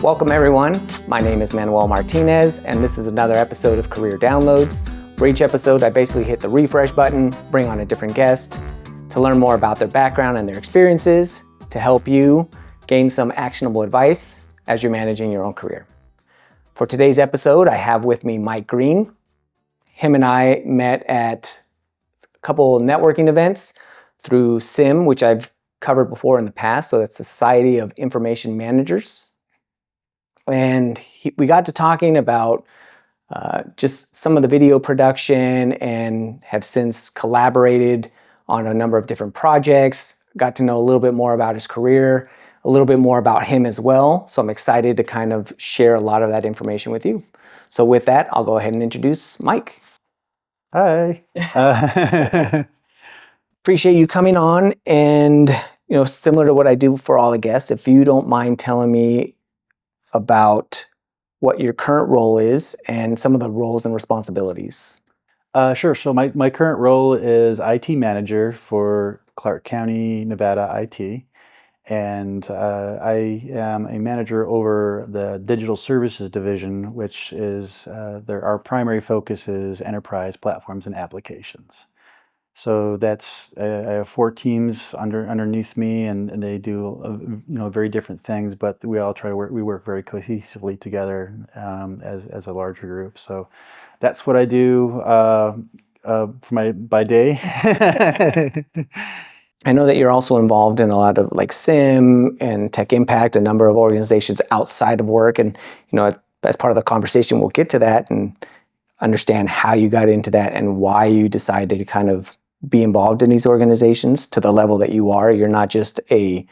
Welcome everyone, my name is Manuel Martinez and this is another episode of Career Downloads. For each episode I basically hit the refresh button, bring on a different guest to learn more about their background and their experiences to help you gain some actionable advice as you're managing your own career. For today's episode I have with me Mike Green. Him and I met at a couple networking events through SIM, which I've covered before in the past, so that's the Society of Information Managers. And we got to talking about just some of the video production and have since collaborated on a number of different projects. Got to know a little bit more about his career, a little bit more about him as well. So I'm excited to kind of share a lot of that information with you. So with that, I'll go ahead and introduce Mike. Hi. Appreciate you coming on, and similar to what I do for all the guests, if you don't mind telling me about what your current role is and some of the roles and responsibilities. Sure. So my current role is IT manager for Clark County, Nevada IT. And I am a manager over the digital services division, which is our primary focus is enterprise platforms and applications. So that's I have 4 teams underneath me, and they do very different things, but we all we work very cohesively together as a larger group. So that's what I do by day. I know that you're also involved in a lot of like SIM and Tech Impact, a number of organizations outside of work, and as part of the conversation we'll get to that and understand how you got into that and why you decided to kind of be involved in these organizations to the level that you are. You're not just a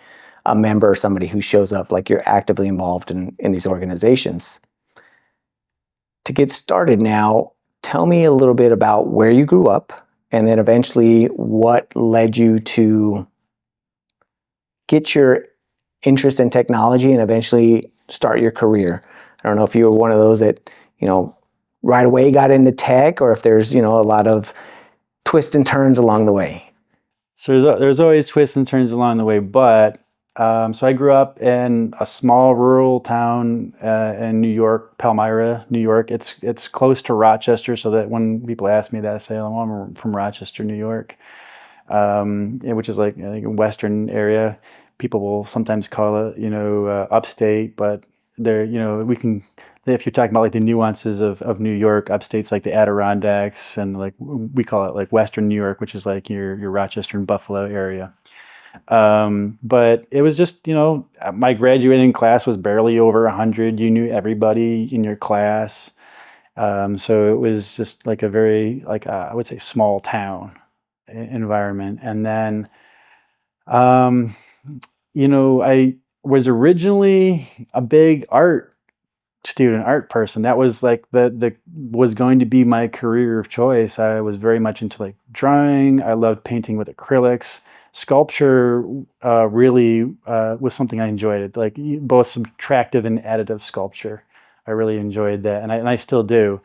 member or somebody who shows up, like you're actively involved in these organizations. To get started now, tell me a little bit about where you grew up and then eventually what led you to get your interest in technology and eventually start your career. I don't know if you were one of those that, right away got into tech, or if there's, a lot of twists and turns along the way. So there's always twists and turns along the way, but so I grew up in a small rural town in New York, Palmyra, New York. It's close to Rochester, so that when people ask me that, I say, "Oh, I'm from Rochester, New York," which is like a western area. People will sometimes call it, upstate, but there, we can. If you're talking about like the nuances of New York, upstate's like the Adirondacks, and like we call it like Western New York, which is like your Rochester and Buffalo area. But it was just, my graduating class was barely over 100. You knew everybody in your class. So it was just like a very, I would say, small town environment. And then, I was originally a big art person. That was like was going to be my career of choice. I was very much into like drawing. I loved painting with acrylics. Sculpture really was something I enjoyed. Like both subtractive and additive sculpture. I really enjoyed that, and I still do.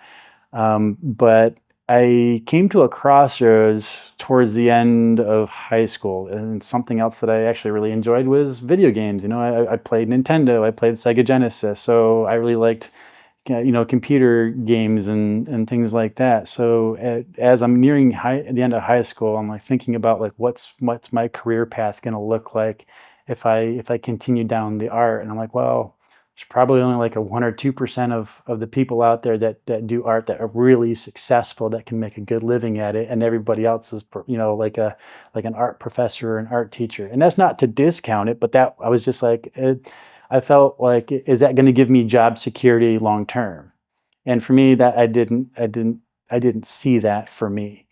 But I came to a crossroads towards the end of high school, and something else that I actually really enjoyed was video games. I played Nintendo, I played Sega Genesis, so I really liked, computer games and things like that. So as I'm nearing the end of high school, I'm like thinking about like what's my career path going to look like if I continue down the art, and I'm like, well, there's probably only like a 1 or 2% of the people out there that do art that are really successful, that can make a good living at it, and everybody else is like an art professor or an art teacher. And that's not to discount it, but that I was just like, I felt like, is that going to give me job security long term? And for me, that I didn't see that for me.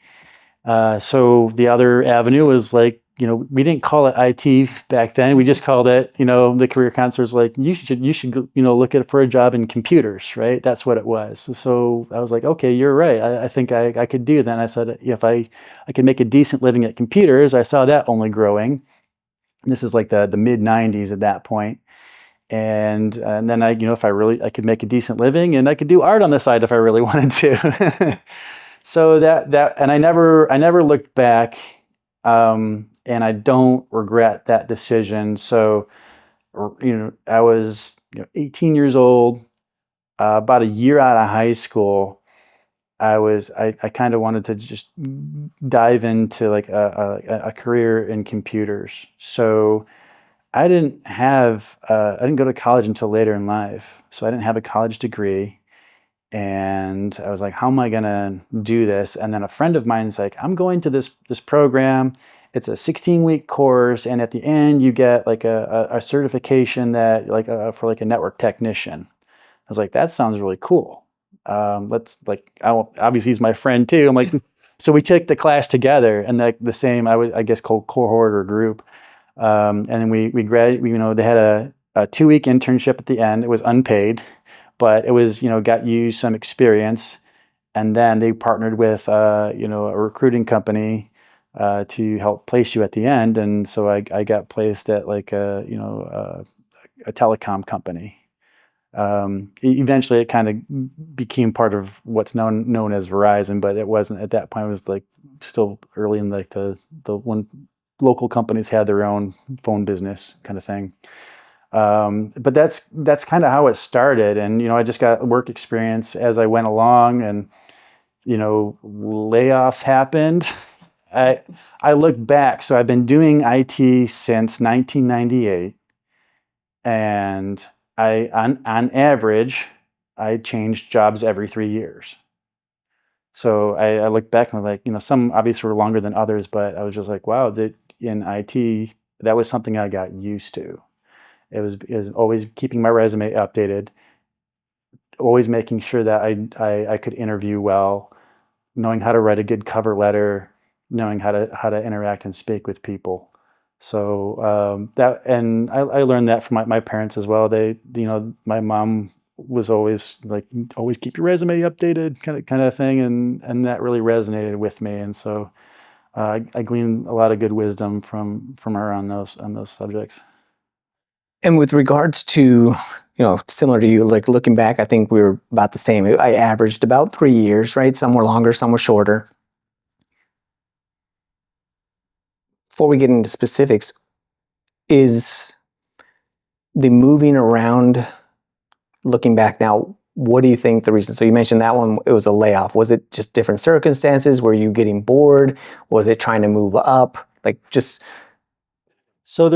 So the other avenue was like, we didn't call it IT back then. We just called it, the career counselors like, you should look at it for a job in computers, right? That's what it was. So I was like, okay, you're right. I think I could do that. And I said, if I could make a decent living at computers, I saw that only growing. And this is like the mid 90s at that point. And then if I could make a decent living, and I could do art on the side if I really wanted to. So and I never looked back. And I don't regret that decision. So, I was 18 years old, about a year out of high school. I kind of wanted to just dive into like a career in computers. So I didn't go to college until later in life. So I didn't have a college degree. And I was like, how am I gonna do this? And then a friend of mine's like, I'm going to this program. It's a 16-week course, and at the end you get like a certification that like for like a network technician. I was like, that sounds really cool. Let's like, obviously he's my friend too. I'm like, so we took the class together, and like the same, I guess called cohort or group. And then we grad, they had a 2-week internship at the end. It was unpaid, but it was, got you some experience. And then they partnered with, a recruiting company to help place you at the end. And so I got placed at like a telecom company. Eventually, it kind of became part of what's known as Verizon, but it wasn't at that point. It was like still early in like the when local companies had their own phone business kind of thing. But that's kind of how it started, and I just got work experience as I went along, and layoffs happened. I look back, so I've been doing IT since 1998, and on average, I changed jobs every 3 years. So I look back and I'm like, some obviously were longer than others, but I was just like, wow, that in IT, that was something I got used to. It was always keeping my resume updated, always making sure that I could interview well, knowing how to write a good cover letter, knowing how to interact and speak with people. So and I learned that from my parents as well. My mom was always like, always keep your resume updated, kind of thing, and that really resonated with me. And so I gleaned a lot of good wisdom from her on those subjects. And with regards to, similar to you, like looking back, I think we were about the same. I averaged about 3 years, right? Some were longer, some were shorter. Before we get into specifics, is the moving around, looking back now, what do you think the reason? So you mentioned that one, it was a layoff. Was it just different circumstances? Were you getting bored? Was it trying to move up? Like just... So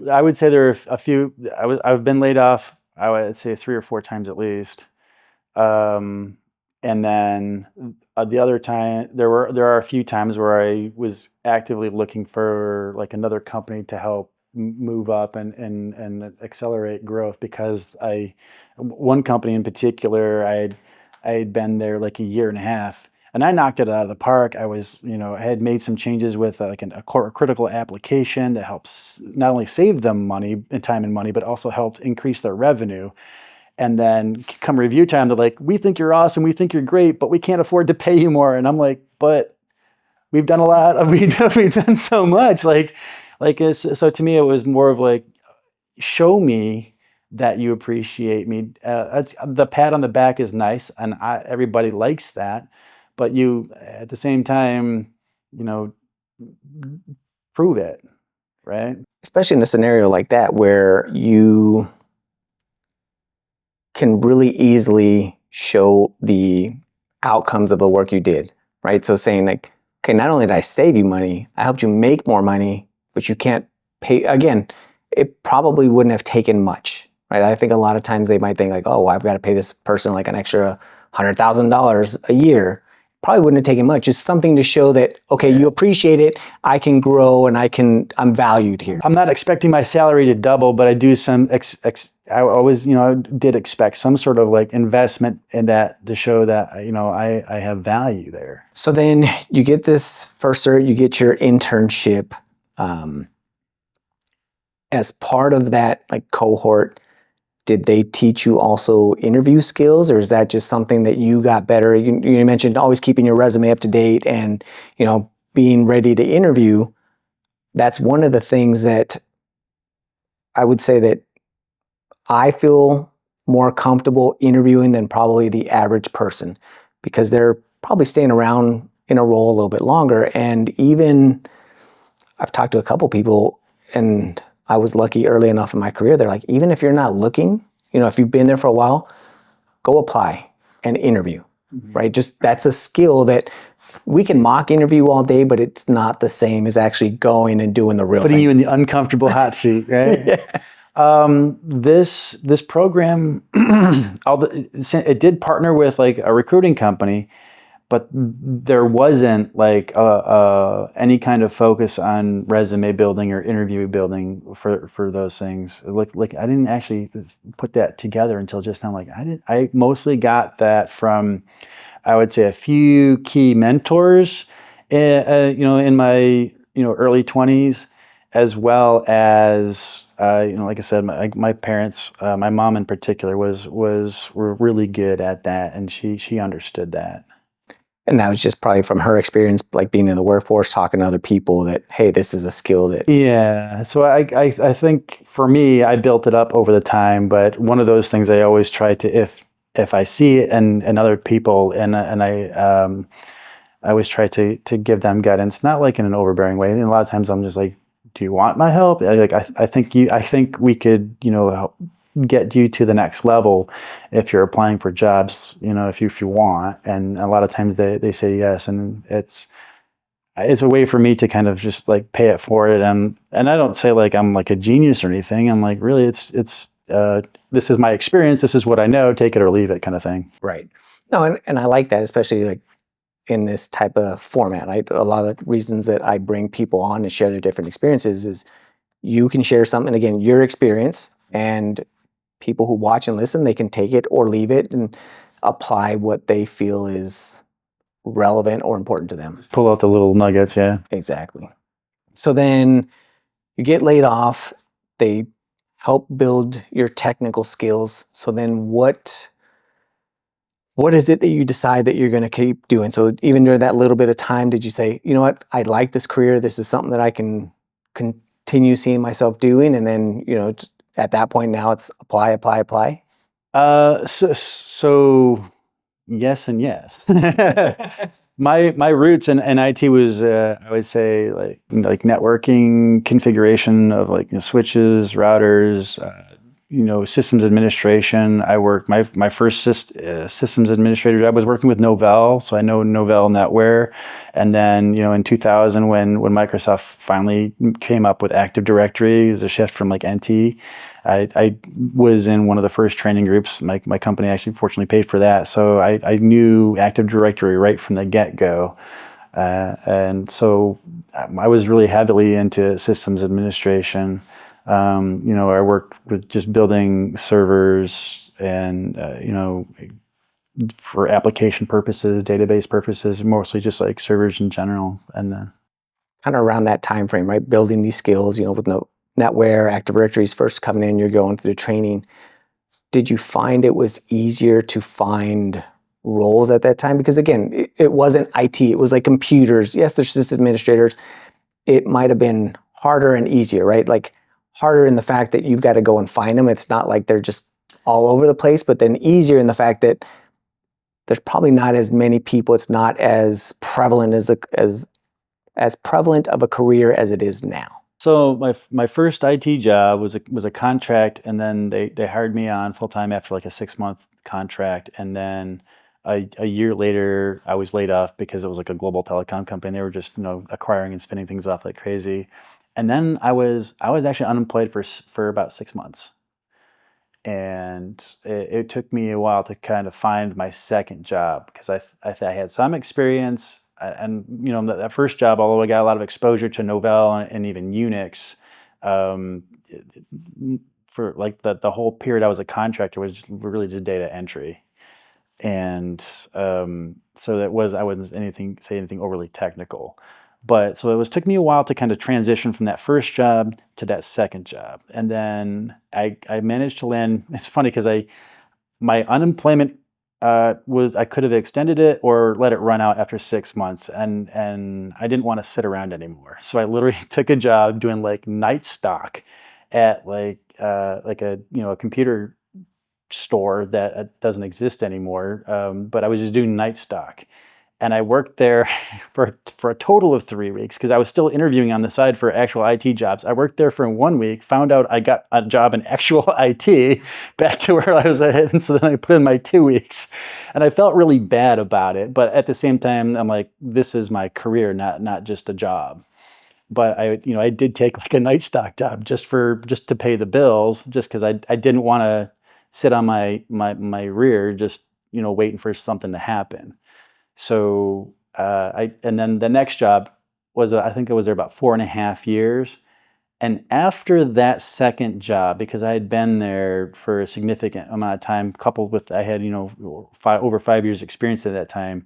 I would say there are a few. I've been laid off, I would say 3 or 4 times at least. And then the other time, there are a few times where I was actively looking for like another company to help move up and accelerate growth, because one company in particular, I had been there like a year and a half, and I knocked it out of the park. I had made some changes with like a critical application that helps not only save them money and time and money, but also helped increase their revenue. And then come review time, they're like, we think you're awesome, we think you're great, but we can't afford to pay you more. And I'm like, but we've done a lot, we've done so much. So to me, it was more of like, show me that you appreciate me. The pat on the back is nice, and everybody likes that. But you, at the same time, prove it, right? Especially in a scenario like that where you can really easily show the outcomes of the work you did, right? So saying like, okay, not only did I save you money, I helped you make more money, but you can't pay, again, it probably wouldn't have taken much, right? I think a lot of times they might think like, oh, I've got to pay this person like an extra $100,000 a year. Probably wouldn't have taken much. Just something to show that, okay, you appreciate it, I can grow, and I'm valued here. I'm not expecting my salary to double, but I do I always, did expect some sort of like investment in that to show that, I have value there. So then you get this first cert, you get your internship. As part of that like cohort, did they teach you also interview skills, or is that just something that you got better? You mentioned always keeping your resume up to date and, being ready to interview. That's one of the things that I would say that I feel more comfortable interviewing than probably the average person, because they're probably staying around in a role a little bit longer. And even I've talked to a couple people, and I was lucky early enough in my career, they're like, even if you're not looking, if you've been there for a while, go apply and interview, right? Just that's a skill that we can mock interview all day, but it's not the same as actually going and doing the real Putting thing. you in the uncomfortable hot seat, right? This program, it did partner with like a recruiting company, but there wasn't like any kind of focus on resume building or interview building for those things. Like I didn't actually put that together until just now. Like I mostly got that from, I would say, a few key mentors, in my early 20s, as well as like I said, my parents, my mom in particular, were really good at that, and she understood that. And that was just probably from her experience, like being in the workforce, talking to other people that, hey, this is a skill that. Yeah. So I think for me, I built it up over the time, but one of those things I always try to, if I see it and other people, and I always try to give them guidance, not like in an overbearing way. And a lot of times I'm just like, do you want my help? I think we could, help get you to the next level if you're applying for jobs, if you want. And a lot of times they say yes, and it's a way for me to kind of just like pay it forward. And I don't say like I'm like a genius or anything. I'm like, really, it's this is my experience. This is what I know. Take it or leave it, kind of thing. Right. No, and I like that, especially like in this type of format. A lot of the reasons that I bring people on and share their different experiences is you can share something, again, your experience, and people who watch and listen, they can take it or leave it and apply what they feel is relevant or important to them. Just pull out the little nuggets. Yeah. Exactly. So then you get laid off. They help build your technical skills. So then what is it that you decide that you're going to keep doing? So even during that little bit of time, did you say, you know what, I like this career. This is something that I can continue seeing myself doing. And then, at that point now it's apply, apply, apply. So yes and yes. My roots in IT was, I would say, like networking configuration of like switches, routers, systems administration. I worked my first systems administrator. I was working with Novell, so I know Novell NetWare. And then in 2000, when Microsoft finally came up with Active Directory as a shift from like NT, I was in one of the first training groups. My company actually fortunately paid for that, so I knew Active Directory right from the get-go. And so I was really heavily into systems administration. I worked with just building servers and, for application purposes, database purposes, mostly just like servers in general. And then kind of around that time frame, right? Building these skills, with NetWare, Active Directories first coming in, you're going through the training. Did you find it was easier to find roles at that time? Because again, it wasn't IT, it was like computers. Yes, there's system administrators. It might have been harder and easier, right? Like harder in the fact that you've got to go and find them. It's not like they're just all over the place, but then easier in the fact that there's probably not as many people. It's not as prevalent as prevalent of a career as it is now. So my first IT job was a contract, and then they hired me on full time after like a 6-month contract, and then a year later I was laid off because it was like a global telecom company. They were just acquiring and spinning things off like crazy, and then I was actually unemployed for about 6 months, and it took me a while to kind of find my second job because I had some experience. And that first job, although I got a lot of exposure to Novell and even Unix, for like the whole period I was a contractor was really just data entry, and so I wouldn't say anything overly technical, but so took me a while to kind of transition from that first job to that second job, and then I managed to land. It's funny because my unemployment I could have extended it or let it run out after 6 months, and I didn't want to sit around anymore. So I literally took a job doing like night stock at like a computer store that doesn't exist anymore. But I was just doing night stock, And I worked there for a total of 3 weeks because I was still interviewing on the side for actual IT jobs. I worked there for 1 week, found out I got a job in actual IT, back to where I was at. And so then I put in my 2 weeks, and I felt really bad about it. But at the same time, I'm like, this is my career, not just a job. But I did take like a night stock job just to pay the bills, just because I didn't want to sit on my rear, just waiting for something to happen. So and then the next job was, I think I was there about 4.5 years. And after that second job, because I had been there for a significant amount of time, coupled with I had, over 5 years experience at that time,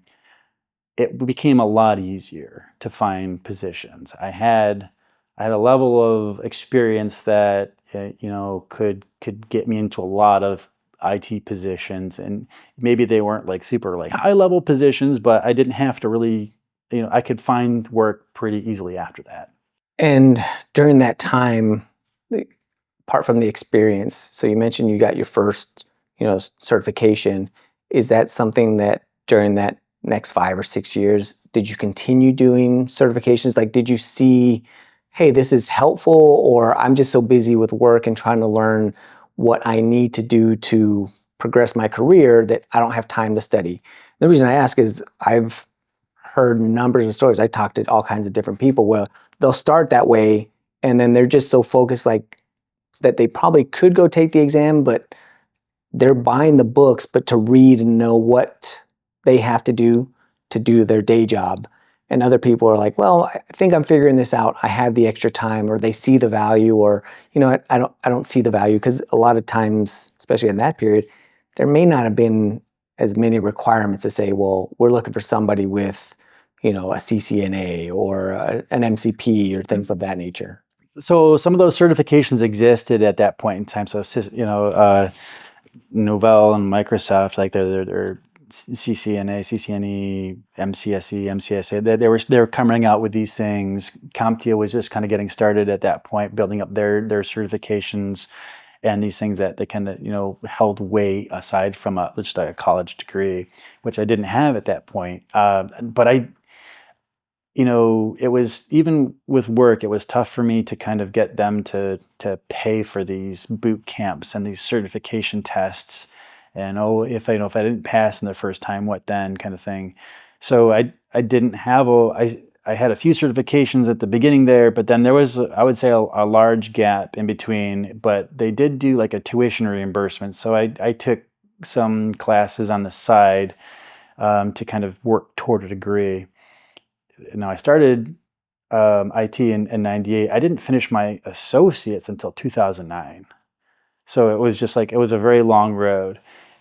it became a lot easier to find positions. I had a level of experience that could get me into a lot of IT positions, and maybe they weren't like super like high level positions, but I didn't have to really, I could find work pretty easily after that. And during that time, apart from the experience, so you mentioned you got your first, certification. Is that something that during that next 5 or 6 years, did you continue doing certifications? Like, did you see, hey, this is helpful, or I'm just so busy with work and trying to learn what I need to do to progress my career that I don't have time to study? The reason I ask is I've heard numbers of stories. I talked to all kinds of different people where they'll start that way and then they're just so focused like that they probably could go take the exam, but they're buying the books, but to read and know what they have to do their day job. And other people are like, well, I think I'm figuring this out. I have the extra time, or they see the value, or, I don't see the value, because a lot of times, especially in that period, there may not have been as many requirements to say, well, we're looking for somebody with, a CCNA or an MCP or things of that nature. So some of those certifications existed at that point in time. So, Novell and Microsoft, like they're CCNA, CCNE, MCSE, MCSA. They were coming out with these things. CompTIA was just kind of getting started at that point, building up their certifications and these things that they kind of held weight aside from just a college degree, which I didn't have at that point. But it was, even with work, it was tough for me to kind of get them to pay for these boot camps and these certification tests. And if I didn't pass in the first time, what then, kind of thing. So I didn't have I had a few certifications at the beginning there, but then there was, I would say, a large gap in between. But they did do like a tuition reimbursement, so I took some classes on the side to kind of work toward a degree. Now I started IT in '98. I didn't finish my associates until 2009. So it was just like, it was a very long road.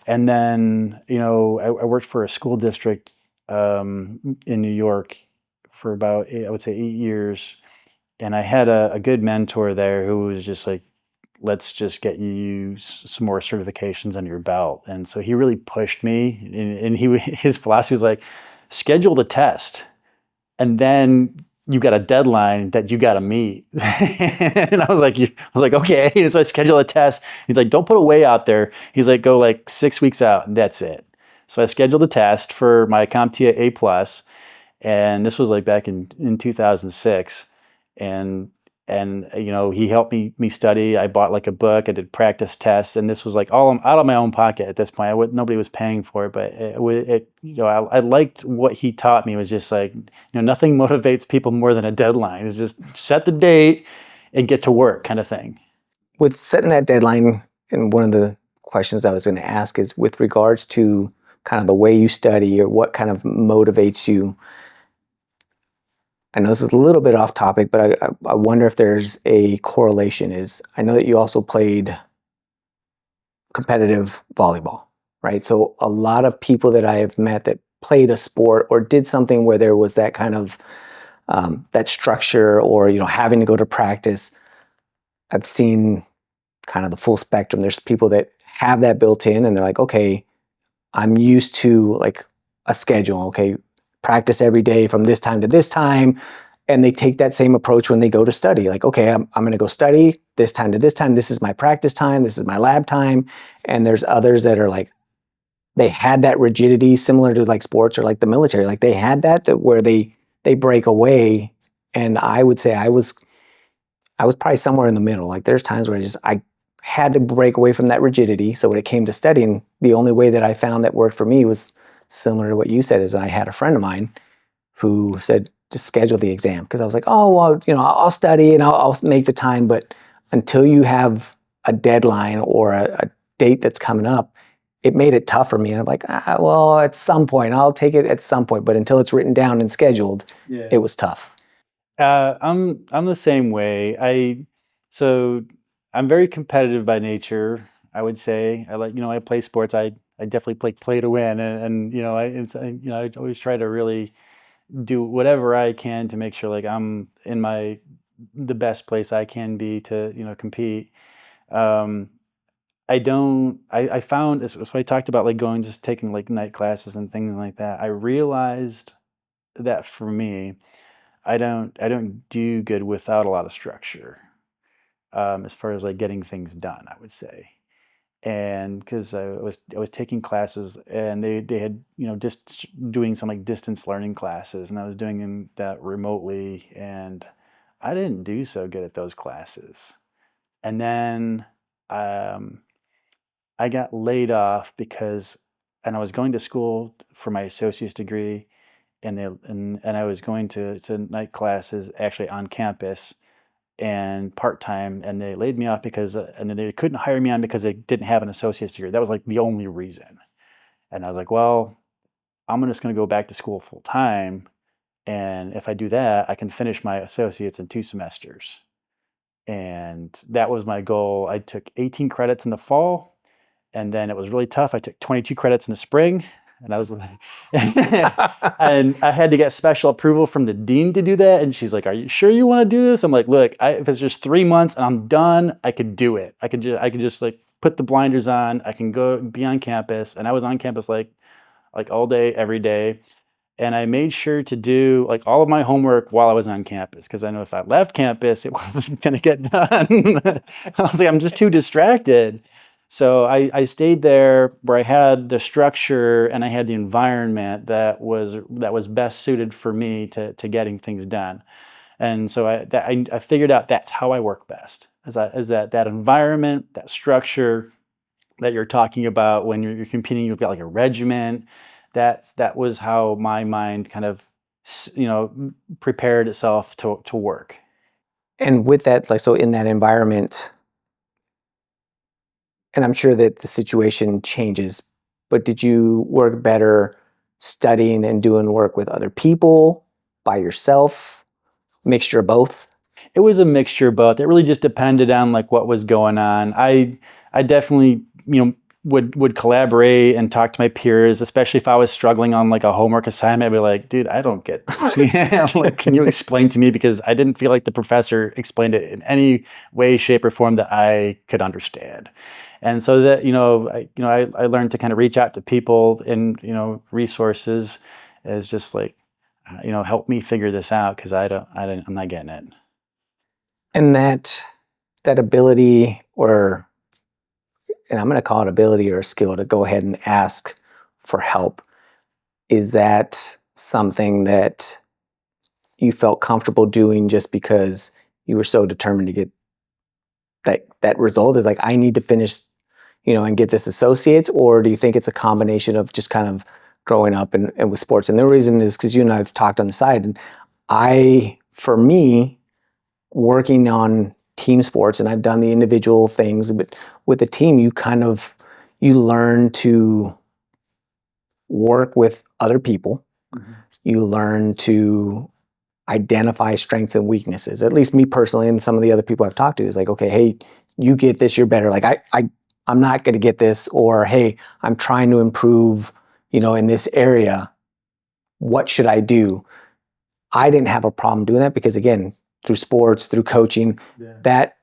And then, I worked for a school district in New York for about, I would say, 8 years. And I had a good mentor there who was just like, let's just get you some more certifications under your belt. And so he really pushed me. And his philosophy was like, schedule the test, and then you got a deadline that you got to meet. And I was like, okay. And so I scheduled a test. He's like, don't put a way out there. He's like, go like 6 weeks out, and that's it. So I scheduled a test for my CompTIA A+, and this was like back in 2006. And he helped me study. I bought like a book. I did practice tests, and this was like all out of my own pocket at this point. Nobody was paying for it, but I liked what he taught me. It was just like, nothing motivates people more than a deadline. It's just set the date and get to work, kind of thing. With setting that deadline, and one of the questions I was going to ask is with regards to kind of the way you study or what kind of motivates you. I know this is a little bit off topic, but I wonder if there's a correlation. I know that you also played competitive volleyball, right? So a lot of people that I have met that played a sport or did something where there was that kind of that structure, or having to go to practice, I've seen kind of the full spectrum. There's people that have that built in, and they're like, okay, I'm used to like a schedule. Okay, practice every day from this time to this time. And they take that same approach when they go to study. Like, okay, I'm going to go study this time to this time. This is my practice time. This is my lab time. And there's others that are like, they had that rigidity similar to like sports or like the military. Like they had that where they break away. And I would say I was probably somewhere in the middle. Like there's times where I had to break away from that rigidity. So when it came to studying, the only way that I found that worked for me was similar to what you said. Is I had a friend of mine who said just schedule the exam, because I was like, oh well, I'll study and I'll make the time, but until you have a deadline or a date that's coming up, it made it tough for me. And I'm like, well, at some point, I'll take it at some point, but until it's written down and scheduled, it was tough. I'm the same way. So I'm very competitive by nature, I would say. I play sports. I definitely play to win, and I always try to really do whatever I can to make sure like I'm in the best place I can be to compete. Um, I found, so I talked about like just taking like night classes and things like that. I realized that for me, I don't do good without a lot of structure, as far as like getting things done, I would say. And because I was taking classes, and they had just doing some like distance learning classes, and I was doing that remotely, and I didn't do so good at those classes. And then um, I got laid off and I was going to school for my associate's degree, and I was going to night classes actually on campus and part time, and they laid me off and then they couldn't hire me on because they didn't have an associate's degree. That was like the only reason. And I was like, well, I'm just going to go back to school full time, and if I do that, I can finish my associates in 2 semesters. And that was my goal. I took 18 credits in the fall, and then it was really tough. I took 22 credits in the spring, and I was like, and I had to get special approval from the dean to do that. And she's like, "Are you sure you want to do this?" I'm like, "Look, if it's just 3 months and I'm done, I could do it. I could just like put the blinders on. I can go be on campus." And I was on campus like all day, every day. And I made sure to do like all of my homework while I was on campus, because I know if I left campus, it wasn't going to get done. I was like, I'm just too distracted. So I stayed there where I had the structure and I had the environment that was best suited for me to getting things done. And so I figured out that's how I work best. Is that environment, that structure that you're talking about when you're competing, you've got like a regiment. That was how my mind kind of prepared itself to work. And with that, like, so in that environment, and I'm sure that the situation changes, but did you work better studying and doing work with other people, by yourself, mixture of both? It was a mixture of both. It really just depended on like what was going on. I definitely would collaborate and talk to my peers, especially if I was struggling on like a homework assignment. I'd be like, dude, I don't get this. Like, can you explain to me? Because I didn't feel like the professor explained it in any way, shape, or form that I could understand. And so that I learned to kind of reach out to people and resources as just like help me figure this out, because I'm not getting it. And that ability, and I'm going to call it ability or a skill, to go ahead and ask for help, is that something that you felt comfortable doing just because you were so determined to get that result? Is like, I need to finish, and get this associates? Or do you think it's a combination of just kind of growing up and with sports? And the reason is because you and I have talked on the side, and for me, working on team sports, and I've done the individual things, but with a team, you learn to work with other people. Mm-hmm. You learn to identify strengths and weaknesses. At least me personally, and some of the other people I've talked to, is like, okay, hey, you get this, you're better. Like I'm not going to get this, or hey, I'm trying to improve, in this area. What should I do? I didn't have a problem doing that because, again, through sports, through coaching, that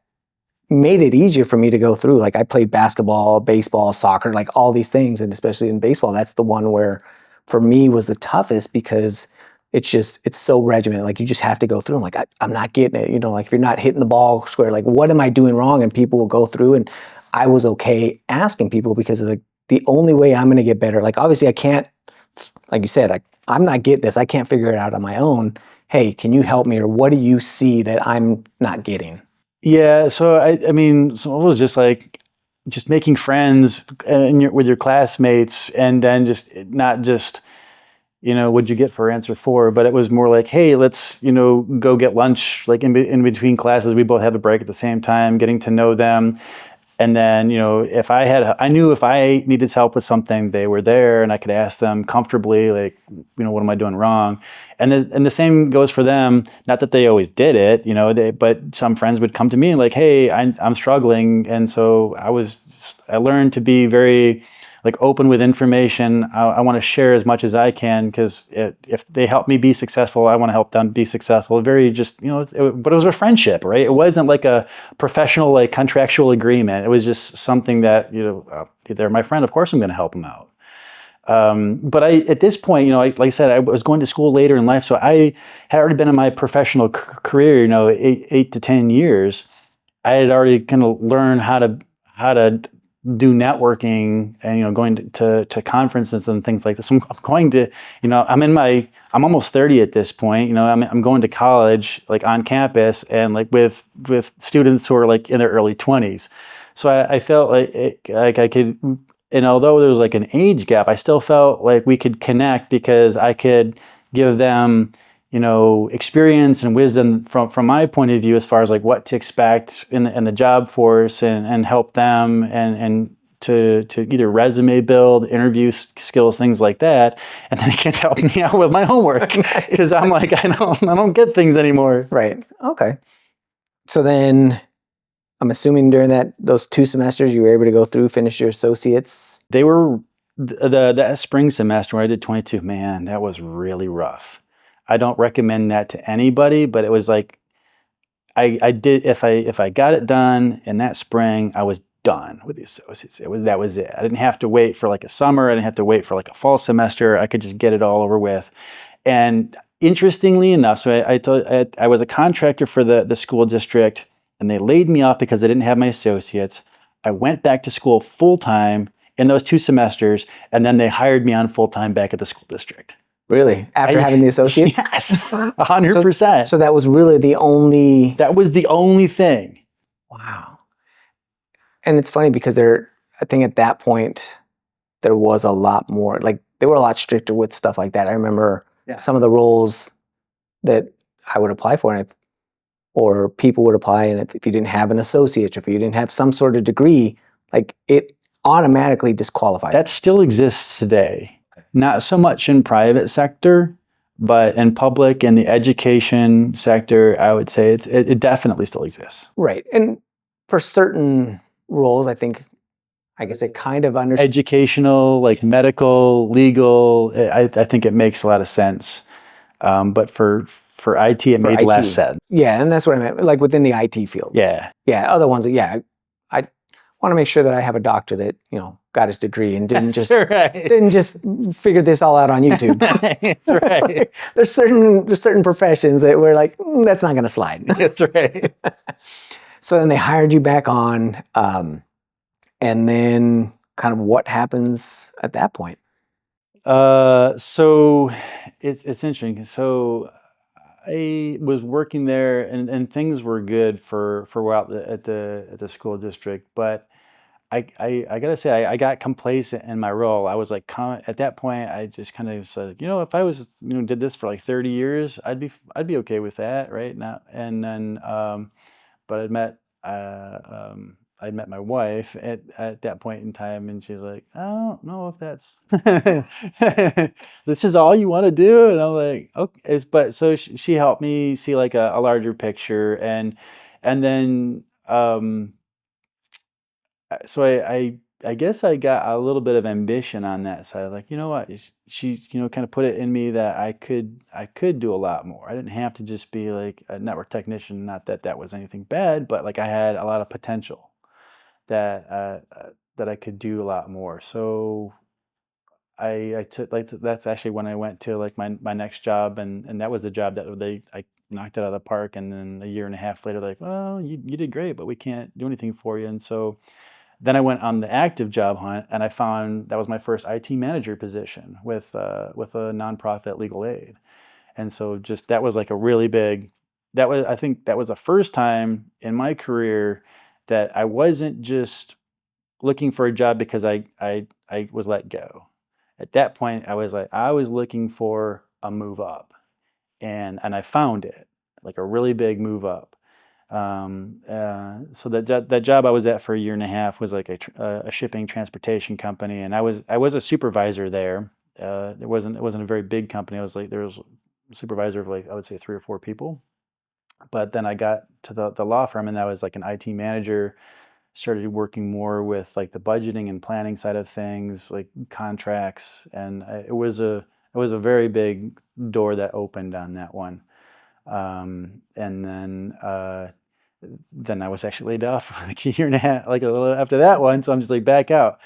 made it easier for me to go through. Like, I played basketball, baseball, soccer, like all these things. And especially in baseball, that's the one where for me was the toughest, because it's so regimented. Like, you just have to go through. I'm like, I'm not getting it. Like, if you're not hitting the ball square, like, what am I doing wrong? And people will go through, and I was okay asking people, because like, the only way I'm going to get better, like obviously I can't, like you said, like I'm not getting this. I can't figure it out on my own. Hey, can you help me? Or what do you see that I'm not getting? Yeah, so I mean, so it was just making friends with your classmates, and then just not just what'd you get for answer four, but it was more like, hey, let's go get lunch, like in between classes. We both have a break at the same time, getting to know them. And then, I knew if I needed help with something, they were there and I could ask them comfortably, like, what am I doing wrong? And the same goes for them. Not that they always did it, but some friends would come to me and like, hey, I'm struggling. And so I learned to be very like open with information. I want to share as much as I can because if they help me be successful, I want to help them be successful. Very just, but it was a friendship, right? It wasn't like a professional, like contractual agreement. It was just something that, they're my friend. Of course, I'm going to help them out. But at this point, like I said, I was going to school later in life. So I had already been in my professional career, 8 to 10 years. I had already kind of learned how to do networking and going to conferences and things like this. I'm going to I'm almost 30 at this point. I'm going to college like on campus and like with students who are like in their early 20s. So I felt like I could, and although there was like an age gap, I still felt like we could connect because I could give them experience and wisdom from my point of view as far as like what to expect in the job force and help them and to either resume build, interview skills, things like that. And then they can help me out with my homework because I'm like, I don't get things anymore. Right. Okay. So then I'm assuming during those 2 semesters you were able to go through, finish your associates. They were that spring semester where I did 22, man, that was really rough. I don't recommend that to anybody, but it was like I did if I got it done in that spring, I was done with the associates. That was it. I didn't have to wait for like a summer. I didn't have to wait for like a fall semester. I could just get it all over with. And interestingly enough, so I was a contractor for the school district, and they laid me off because I didn't have my associates. I went back to school full time in those 2 semesters, and then they hired me on full time back at the school district. Really? After having the associates? Yes, 100%. So that was really the only... That was the only thing. Wow. And it's funny because I think at that point, there was a lot more, like they were a lot stricter with stuff like that. I remember some of the roles that I would apply for or people would apply, and if you didn't have an associate or if you didn't have some sort of degree, like it automatically disqualified. That still exists today. Not so much in private sector, but in public and the education sector, I would say it definitely still exists. Right. And for certain roles, I guess it kind of understands. Educational, like medical, legal, I think it makes a lot of sense. But for IT, it made less sense. Yeah, and that's what I meant, like within the IT field. Yeah. Yeah, other ones, I want to make sure that I have a doctor that, got his degree and didn't just figure this all out on YouTube. That's right. There's certain professions that we're like, that's not going to slide. That's right. So then they hired you back on, and then kind of what happens at that point? So it's interesting. So I was working there, and things were good for a while at the school district, but I gotta say I got complacent in my role. I was like at that point I just kind of said, if I was did this for like 30 years, I'd be okay with that right now. And then but I met my wife at that point in time, and she's like, I don't know if that's this is all you want to do. And I'm like, okay. But so she helped me see like a larger picture, and then so I guess I got a little bit of ambition on that side. Like, what? She, kind of put it in me that I could do a lot more. I didn't have to just be like a network technician. Not that that was anything bad, but like I had a lot of potential that I could do a lot more. So I took like that's actually when I went to like my next job, and that was the job that I knocked it out of the park. And then a year and a half later, like, well, you did great, but we can't do anything for you. And so Then I went on the active job hunt, and I found that was my first IT manager position with a nonprofit legal aid. And so just that was like a really big, I think that was the first time in my career that I wasn't just looking for a job because I was let go. At that point, I was looking for a move up, and I found it, like a really big move up. So that job I was at for a year and a half was like a shipping transportation company, and I was a supervisor there. It wasn't a very big company. There was a supervisor of like I would say 3 or 4 people. But then I got to the law firm, and I was like an IT manager. Started working more with like the budgeting and planning side of things, like contracts, and it was a very big door that opened on that one. And then I was actually laid off like a year and a half, like a little after that one. So I'm just like back out.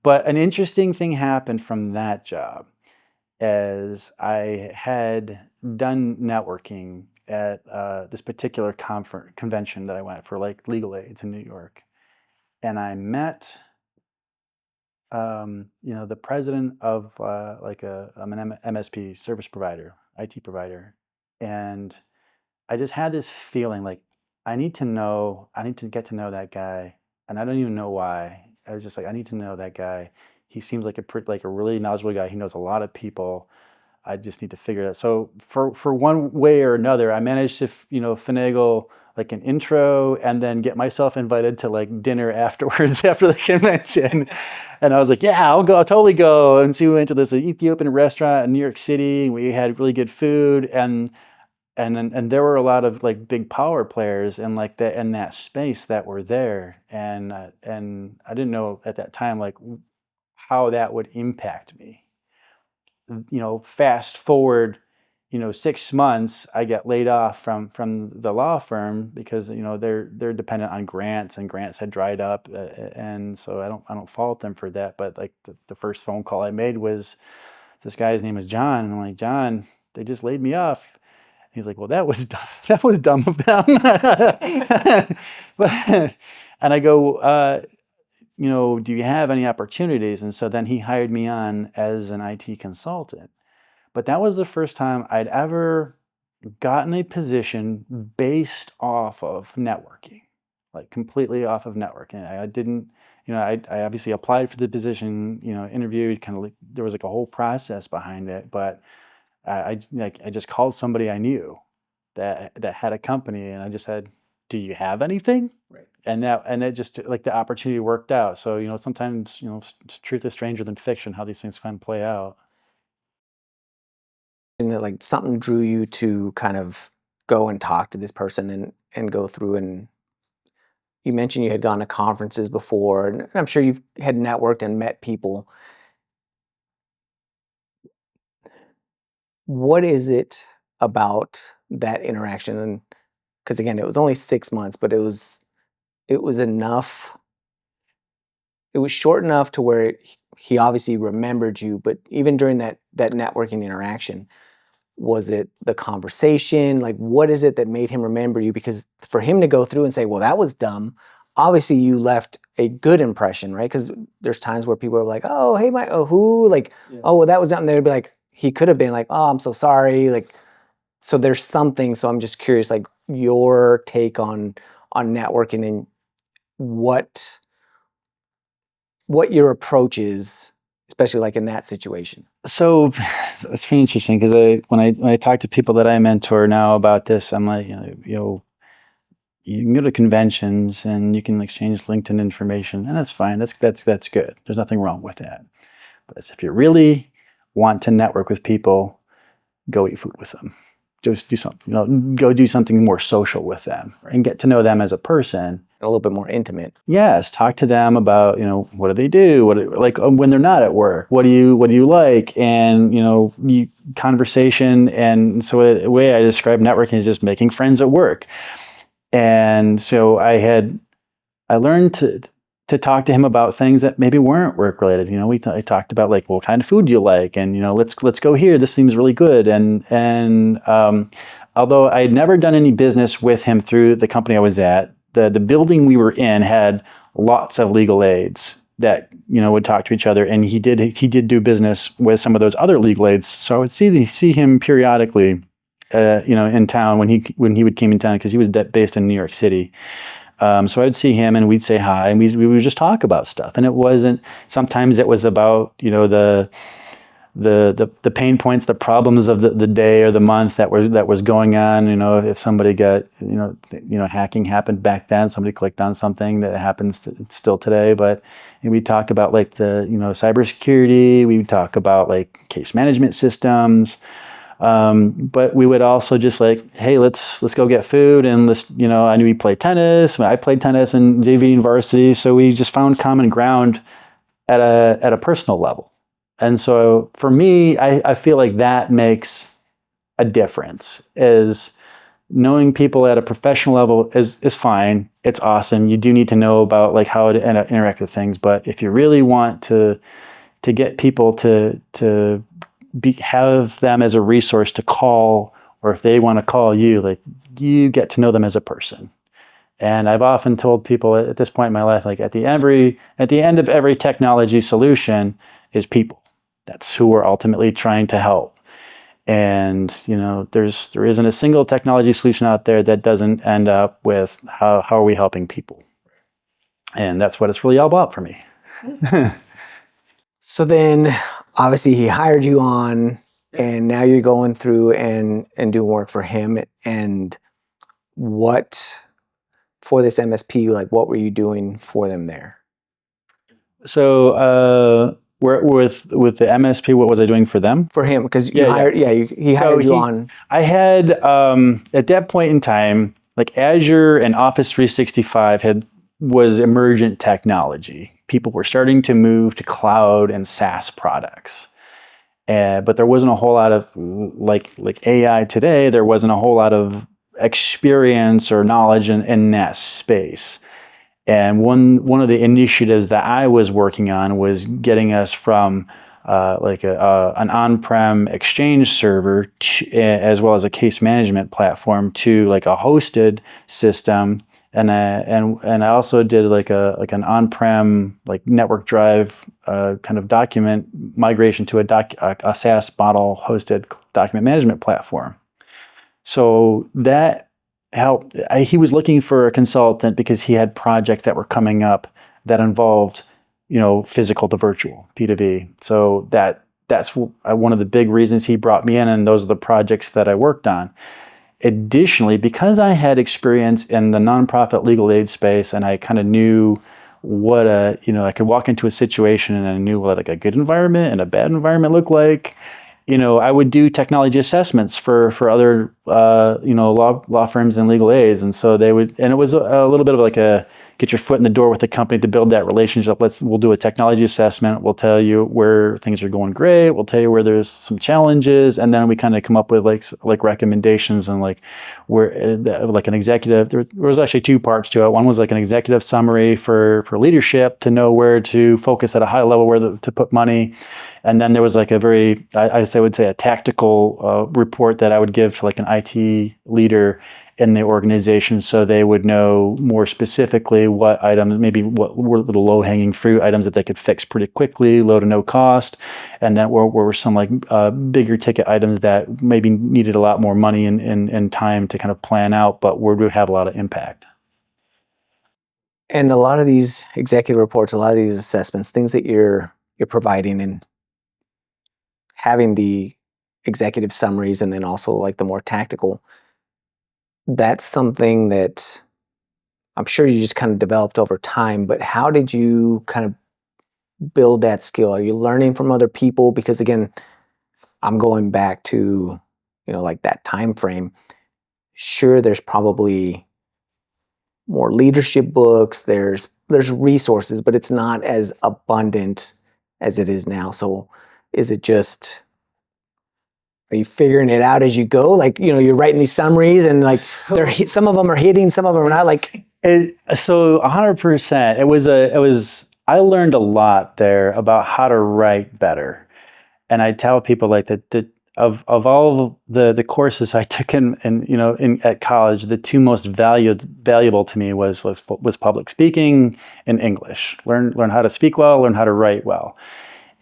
But an interesting thing happened from that job as I had done networking at this particular convention that I went for, like legal aids in New York, and I met the president of I'm an MSP service provider, IT provider, and I just had this feeling like I need to get to know that guy, and I don't even know why. I was just like, I need to know that guy. He seems like like a really knowledgeable guy. He knows a lot of people. I just need to figure it out. So for one way or another, I managed to finagle like an intro and then get myself invited to like dinner afterwards after the convention. And I was like, yeah, I'll go, I'll totally go. And so we went to this Ethiopian restaurant in New York City, and we had really good food, and there were a lot of like big power players and like that in that space that were there, and I didn't know at that time like how that would impact me. Fast forward, 6 months, I get laid off from the law firm because they're dependent on grants, and grants had dried up, and so I don't fault them for that. But like the first phone call I made was this guy's name is John, and I'm like, John, they just laid me off. He's like, well, that was dumb. That was dumb of them. But and I go, do you have any opportunities? And so then he hired me on as an IT consultant. But that was the first time I'd ever gotten a position based off of networking, like completely off of networking. I didn't, I obviously applied for the position, interviewed, kind of like there was like a whole process behind it. But I just called somebody I knew that had a company, and I just said, "Do you have anything?" Right. And it just like the opportunity worked out. So sometimes truth is stranger than fiction. How these things kind of play out. And that like something drew you to kind of go and talk to this person and go through, and you mentioned you had gone to conferences before, and I'm sure you've had networked and met people. What is it about that interaction? And because again, it was only 6 months, but it was enough. It was short enough to where he obviously remembered you, but even during that networking interaction, was it the conversation? Like, what is it that made him remember you? Because for him to go through and say, well, that was dumb, obviously you left a good impression, right? Because there's times where people are like, oh, hey, who? Like, yeah. Oh, well, that was dumb. And they'd be like, he could have been like, oh, I'm so sorry. Like, so there's something. So I'm just curious, like your take on networking and what your approach is, especially like in that situation. So it's pretty interesting because when I talk to people that I mentor now about this, I'm like, you can go to conventions and you can exchange LinkedIn information, and that's fine. That's good. There's nothing wrong with that. But if you really want to network with people, go eat food with them. Just do something, go do something more social with them, right, and get to know them as a person. A little bit more intimate. Yes, talk to them about, what do they do? Like when they're not at work, what do you like? And, conversation. And so the way I describe networking is just making friends at work. And so I learned to talk to him about things that maybe weren't work related. I talked about like, well, what kind of food do you like? And, let's go here. This seems really good. And although I had never done any business with him through the company I was at, the building we were in had lots of legal aids that, you know, would talk to each other, and he did do business with some of those other legal aids. So I would see him periodically, you know, in town when he would came in town, because he was based in New York City. So I'd see him and we'd say hi, and we would just talk about stuff. And it wasn't, sometimes it was about, you know, the pain points, the problems of the day or the month that was going on. You know, if somebody got, you know, hacking happened back then, somebody clicked on something that happens still today. But we talked about like the, you know, cybersecurity. We would talk about like case management systems. But we would also just like, hey, let's go get food, and let's, you know, I knew he played tennis. I played tennis in JV and varsity, so we just found common ground at a personal level. And so for me, I feel like that makes a difference. Is knowing people at a professional level is fine. It's awesome. You do need to know about like how to interact with things, but if you really want to get people to have them as a resource to call, or if they want to call you, like, you get to know them as a person. And I've often told people at this point in my life, like at the end of every technology solution is people. That's who we're ultimately trying to help. And, you know, there isn't a single technology solution out there that doesn't end up with how are we helping people? And that's what it's really all about for me. So then obviously he hired you on, and now you're going through and doing work for him. And what, for this MSP, like what were you doing for them there? So with the MSP, what was I doing for them? For him, because he hired you on. I had at that point in time, like Azure and Office 365 was emergent technology. People were starting to move to cloud and SaaS products. But there wasn't a whole lot of, like AI today, there wasn't a whole lot of experience or knowledge in that space. And one of the initiatives that I was working on was getting us from like an on-prem Exchange server as well as a case management platform to like a hosted system. And I also did like an on-prem like network drive kind of document migration to a SaaS model hosted document management platform. So that helped. He was looking for a consultant because he had projects that were coming up that involved, you know, physical to virtual, P2V. So that's one of the big reasons he brought me in, and those are the projects that I worked on. Additionally, because I had experience in the nonprofit legal aid space, and I kind of knew what I could walk into a situation and I knew what like a good environment and a bad environment looked like. You know, I would do technology assessments for other law firms and legal aids, and so they would, and it was a little bit of like a get your foot in the door with the company to build that relationship. We'll do a technology assessment. We'll tell you where things are going great. We'll tell you where there's some challenges, and then we kind of come up with like recommendations and like where like an executive. There was actually two parts to it. One was like an executive summary for leadership to know where to focus at a high level, to put money. And then there was like a very, I would say a tactical report that I would give to like an IT leader in the organization, so they would know more specifically what items, maybe what were the low-hanging fruit items that they could fix pretty quickly, low to no cost, and then where were some like bigger ticket items that maybe needed a lot more money and time to kind of plan out, but would have a lot of impact. And a lot of these executive reports, a lot of these assessments, things that you're providing and having the executive summaries, and then also like the more tactical, that's something that I'm sure you just kind of developed over time. But how did you kind of build that skill? Are you learning from other people? Because again, I'm going back to, like that time frame. Sure, there's probably more leadership books, there's resources, but it's not as abundant as it is now. So is it just, are you figuring it out as you go? Like, you're writing these summaries and like some of them are hitting, some of them are not, like. So 100%. I learned a lot there about how to write better. And I tell people like that of all the courses I took at college, the two most valuable to me was public speaking and English. Learn how to speak well, learn how to write well.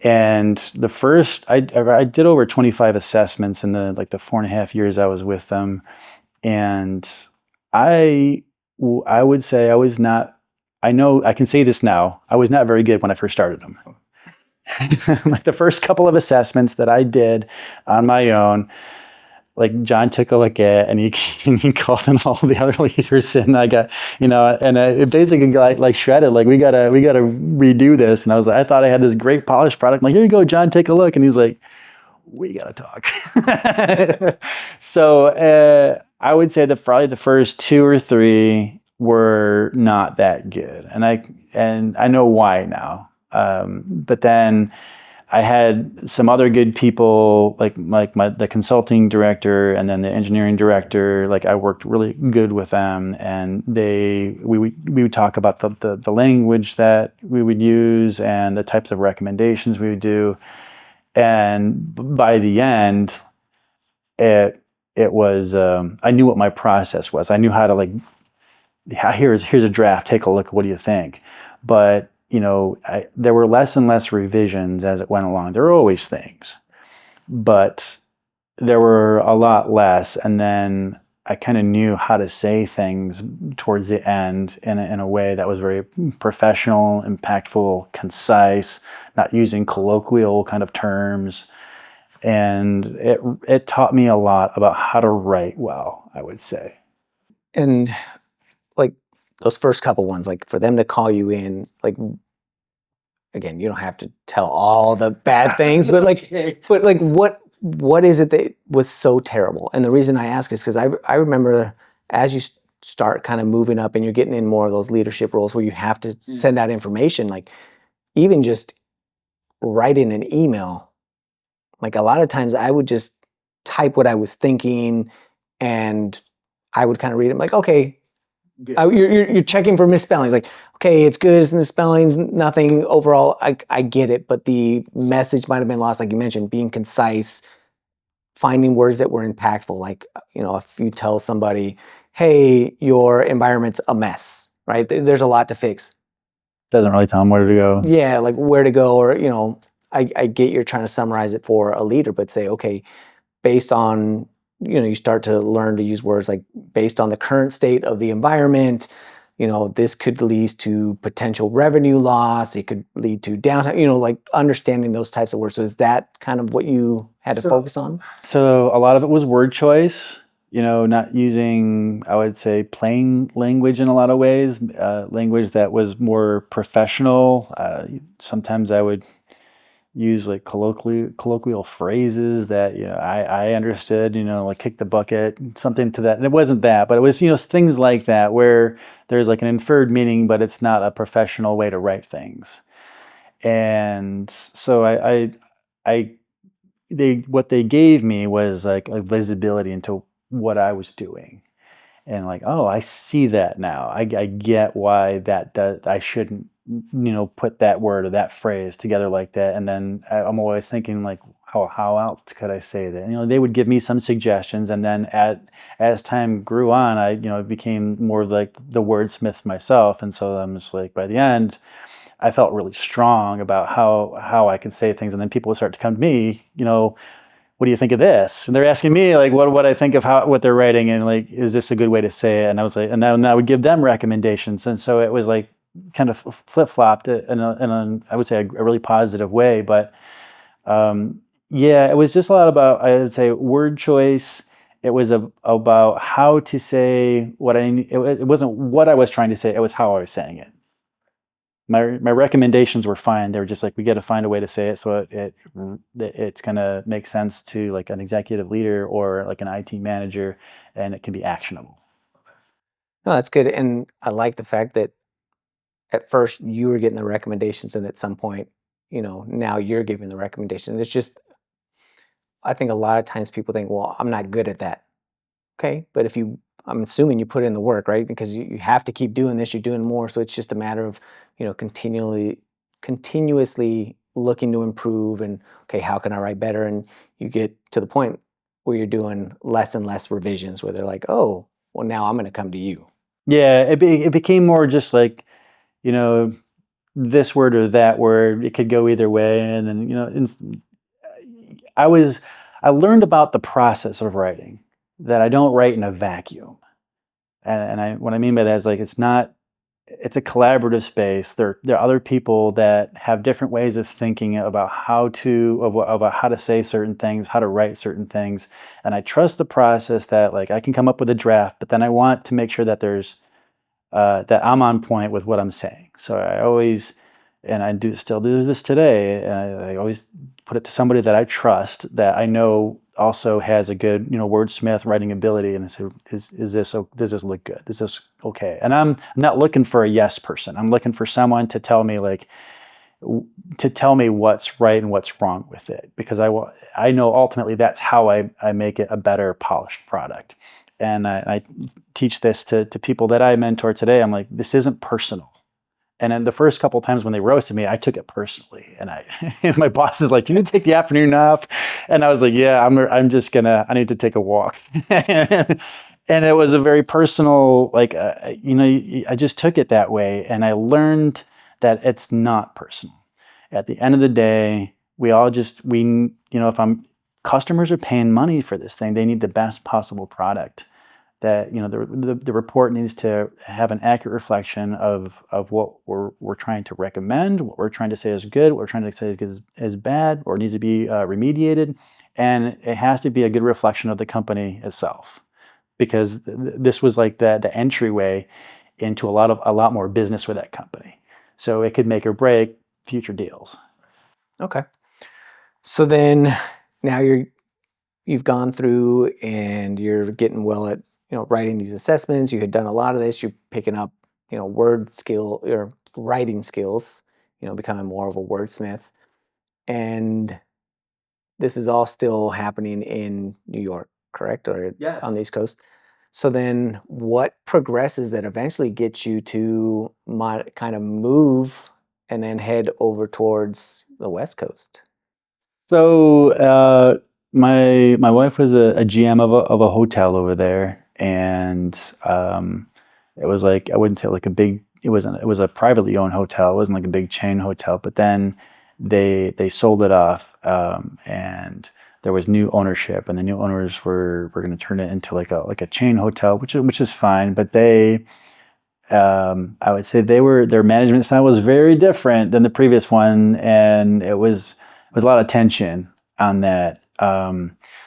And the first, I did over 25 assessments in the 4.5 years I was with them, and I would say I was not. I know I can say this now. I was not very good when I first started them. Like the first couple of assessments that I did on my own, like John took a look at, and he called in all the other leaders, and I got, and it basically got like shredded. Like we gotta redo this, and I was like, I thought I had this great polished product. I'm like, here you go, John, take a look, and he's like, we gotta talk. So I would say that probably the first two or three were not that good, and I know why now. But then I had some other good people, like the consulting director and then the engineering director. Like I worked really good with them, and we would talk about the language that we would use and the types of recommendations we would do. And by the end, it was I knew what my process was. I knew how to like, here's a draft. Take a look. What do you think? But there were less and less revisions as it went along. There were always things, but there were a lot less. And then I kind of knew how to say things towards the end in a way that was very professional, impactful, concise, not using colloquial kind of terms. And it taught me a lot about how to write well, I would say. And like those first couple ones, like for them to call you in, like again, you don't have to tell all the bad things, but like, what is it that was so terrible? And the reason I ask is because I remember as you start kind of moving up and you're getting in more of those leadership roles where you have to send out information, like even just writing an email, like a lot of times I would just type what I was thinking and I would kind of read it like, okay, you're checking for misspellings. Like, okay, it's good, it's misspellings, nothing overall. I get it, but the message might have been lost. Like you mentioned, being concise, finding words that were impactful. Like, if you tell somebody, hey, your environment's a mess, right? There's a lot to fix. Doesn't really tell them where to go. Yeah, like where to go, or, I get you're trying to summarize it for a leader, but say, okay, based on, you start to learn to use words like based on the current state of the environment, this could lead to potential revenue loss. It could lead to downtime, like understanding those types of words. So is that kind of what you had to focus on? So a lot of it was word choice, not using, I would say, plain language in a lot of ways, language that was more professional. Sometimes I would use like colloquial phrases that I understood, like kick the bucket, something to that. And it wasn't that, but it was things like that where there's like an inferred meaning, but it's not a professional way to write things. And so what they gave me was like a visibility into what I was doing. And like, oh, I see that now. I get why that does. I shouldn't, put that word or that phrase together like that. And then I'm always thinking like, how else could I say that? They would give me some suggestions, and then as time grew on, I became more like the wordsmith myself. And so I'm just like, by the end, I felt really strong about how I could say things, and then people would start to come to me, what do you think of this? And they're asking me like what I think of what they're writing, and like, is this a good way to say it? And I was like, and then I would give them recommendations. And so it was like kind of flip-flopped in I would say a really positive way. But yeah, it was just a lot about, I would say, word choice. It was about how to say what it wasn't what I was trying to say, it was how I was saying it. My recommendations were fine. They were just like, we got to find a way to say it so it's gonna make sense to like an executive leader or like an IT manager, and it can be actionable. No, that's good. And I like the fact that at first you were getting the recommendations, and at some point, now you're giving the recommendation. It's just, I think a lot of times people think, well, I'm not good at that. Okay, but I'm assuming you put in the work, right? Because you have to keep doing this, you're doing more. So it's just a matter of, continuously looking to improve and, okay, how can I write better? And you get to the point where you're doing less and less revisions where they're like, oh, well, now I'm going to come to you. Yeah, it became more just like, you know, this word or that word. It could go either way, and then I was I learned about the process of writing, that I don't write in a vacuum, and I what I mean by that is like it's a collaborative space. There are other people that have different ways of thinking about about how to say certain things, how to write certain things, and I trust the process that like I can come up with a draft, but then I want to make sure that that I'm on point with what I'm saying. So I always, and I still do this today, and I always put it to somebody that I trust, that I know also has a good, wordsmith writing ability, and I say, does this look good? Is this okay? And I'm not looking for a yes person. I'm looking for someone to tell me what's right and what's wrong with it, because I know ultimately that's how I make it a better polished product. And I teach this to people that I mentor today. I'm like, this isn't personal. And then the first couple of times when they roasted me, I took it personally. And and my boss is like, "Do you need to take the afternoon off?" And I was like, "Yeah, I need to take a walk." And it was a very personal, like, I just took it that way. And I learned that it's not personal. At the end of the day, if customers are paying money for this thing, they need the best possible product. That the report needs to have an accurate reflection of what we're trying to recommend, what we're trying to say is good, what we're trying to say is bad, or needs to be remediated, and it has to be a good reflection of the company itself, because this was like the entryway into a lot more business with that company. So it could make or break future deals. Okay. So then now you've gone through and you're getting well at, writing these assessments. You had done a lot of this. You're picking up, word skill or writing skills, becoming more of a wordsmith. And this is all still happening in New York, correct? Or Yes. On the East Coast. So then what progresses that eventually gets you to kind of move and then head over towards the West Coast? So my wife was a GM of a hotel over there, and it was like, I wouldn't say like a big. It was a privately owned hotel. It wasn't like a big chain hotel. But then they sold it off, and there was new ownership, and the new owners were going to turn it into like a chain hotel, which is fine. But I would say their management style was very different than the previous one, and it was a lot of tension on that.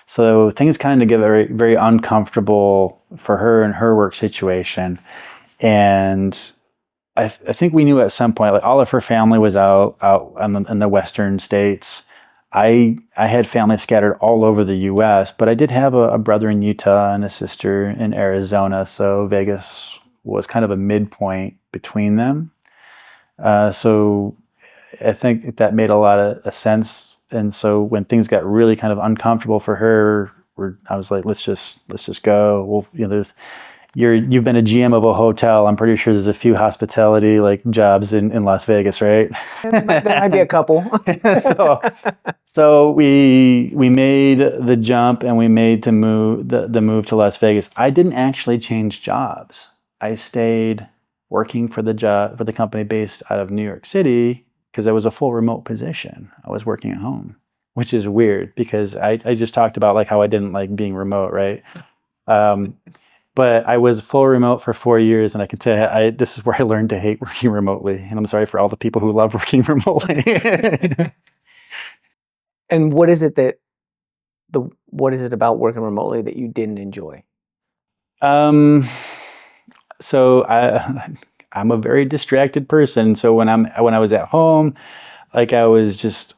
So things kind of get very, very uncomfortable for her and her work situation. And I think we knew at some point, like all of her family was out in the western states. I had family scattered all over the U.S., but I did have a brother in Utah and a sister in Arizona. So Vegas was kind of a midpoint between them. So I think that made a lot of sense. And so when things got really kind of uncomfortable for her, I was like, let's just go. Well, you've been a GM of a hotel. I'm pretty sure there's a few hospitality like jobs in Las Vegas, right? There might be a couple. So we made the jump, and we made the move to Las Vegas. I didn't actually change jobs. I stayed working for the company based out of New York City, because it was a full remote position. I was working at home, which is weird because I just talked about like how I didn't like being remote, right? But I was full remote for 4 years, and I can tell you, this is where I learned to hate working remotely. And I'm sorry for all the people who love working remotely. And what is it about working remotely that you didn't enjoy? So I'm a very distracted person. So when I was at home, like I was just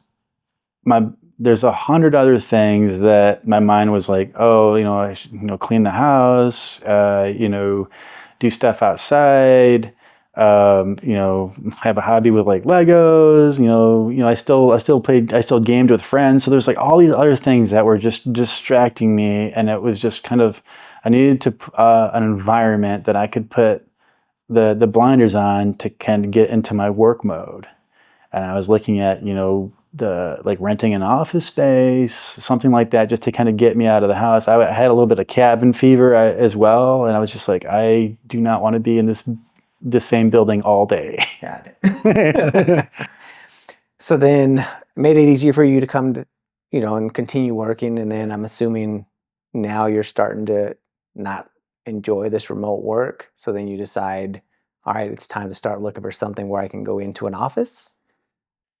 there's 100 other things that my mind was like, oh, I should, clean the house, do stuff outside, have a hobby with like Legos, I still gamed with friends. So there's like all these other things that were just distracting me. And it was just kind of, I needed an environment that I could put the blinders on to kind of get into my work mode. And I was looking at, like renting an office space, something like that, just to kind of get me out of the house. I had a little bit of cabin fever as well, and I was just like, I do not want to be in this same building all day. Got it. So then it made it easier for you to come to, and continue working. And then I'm assuming now you're starting to not enjoy this remote work. So then you decide, all right, it's time to start looking for something where I can go into an office.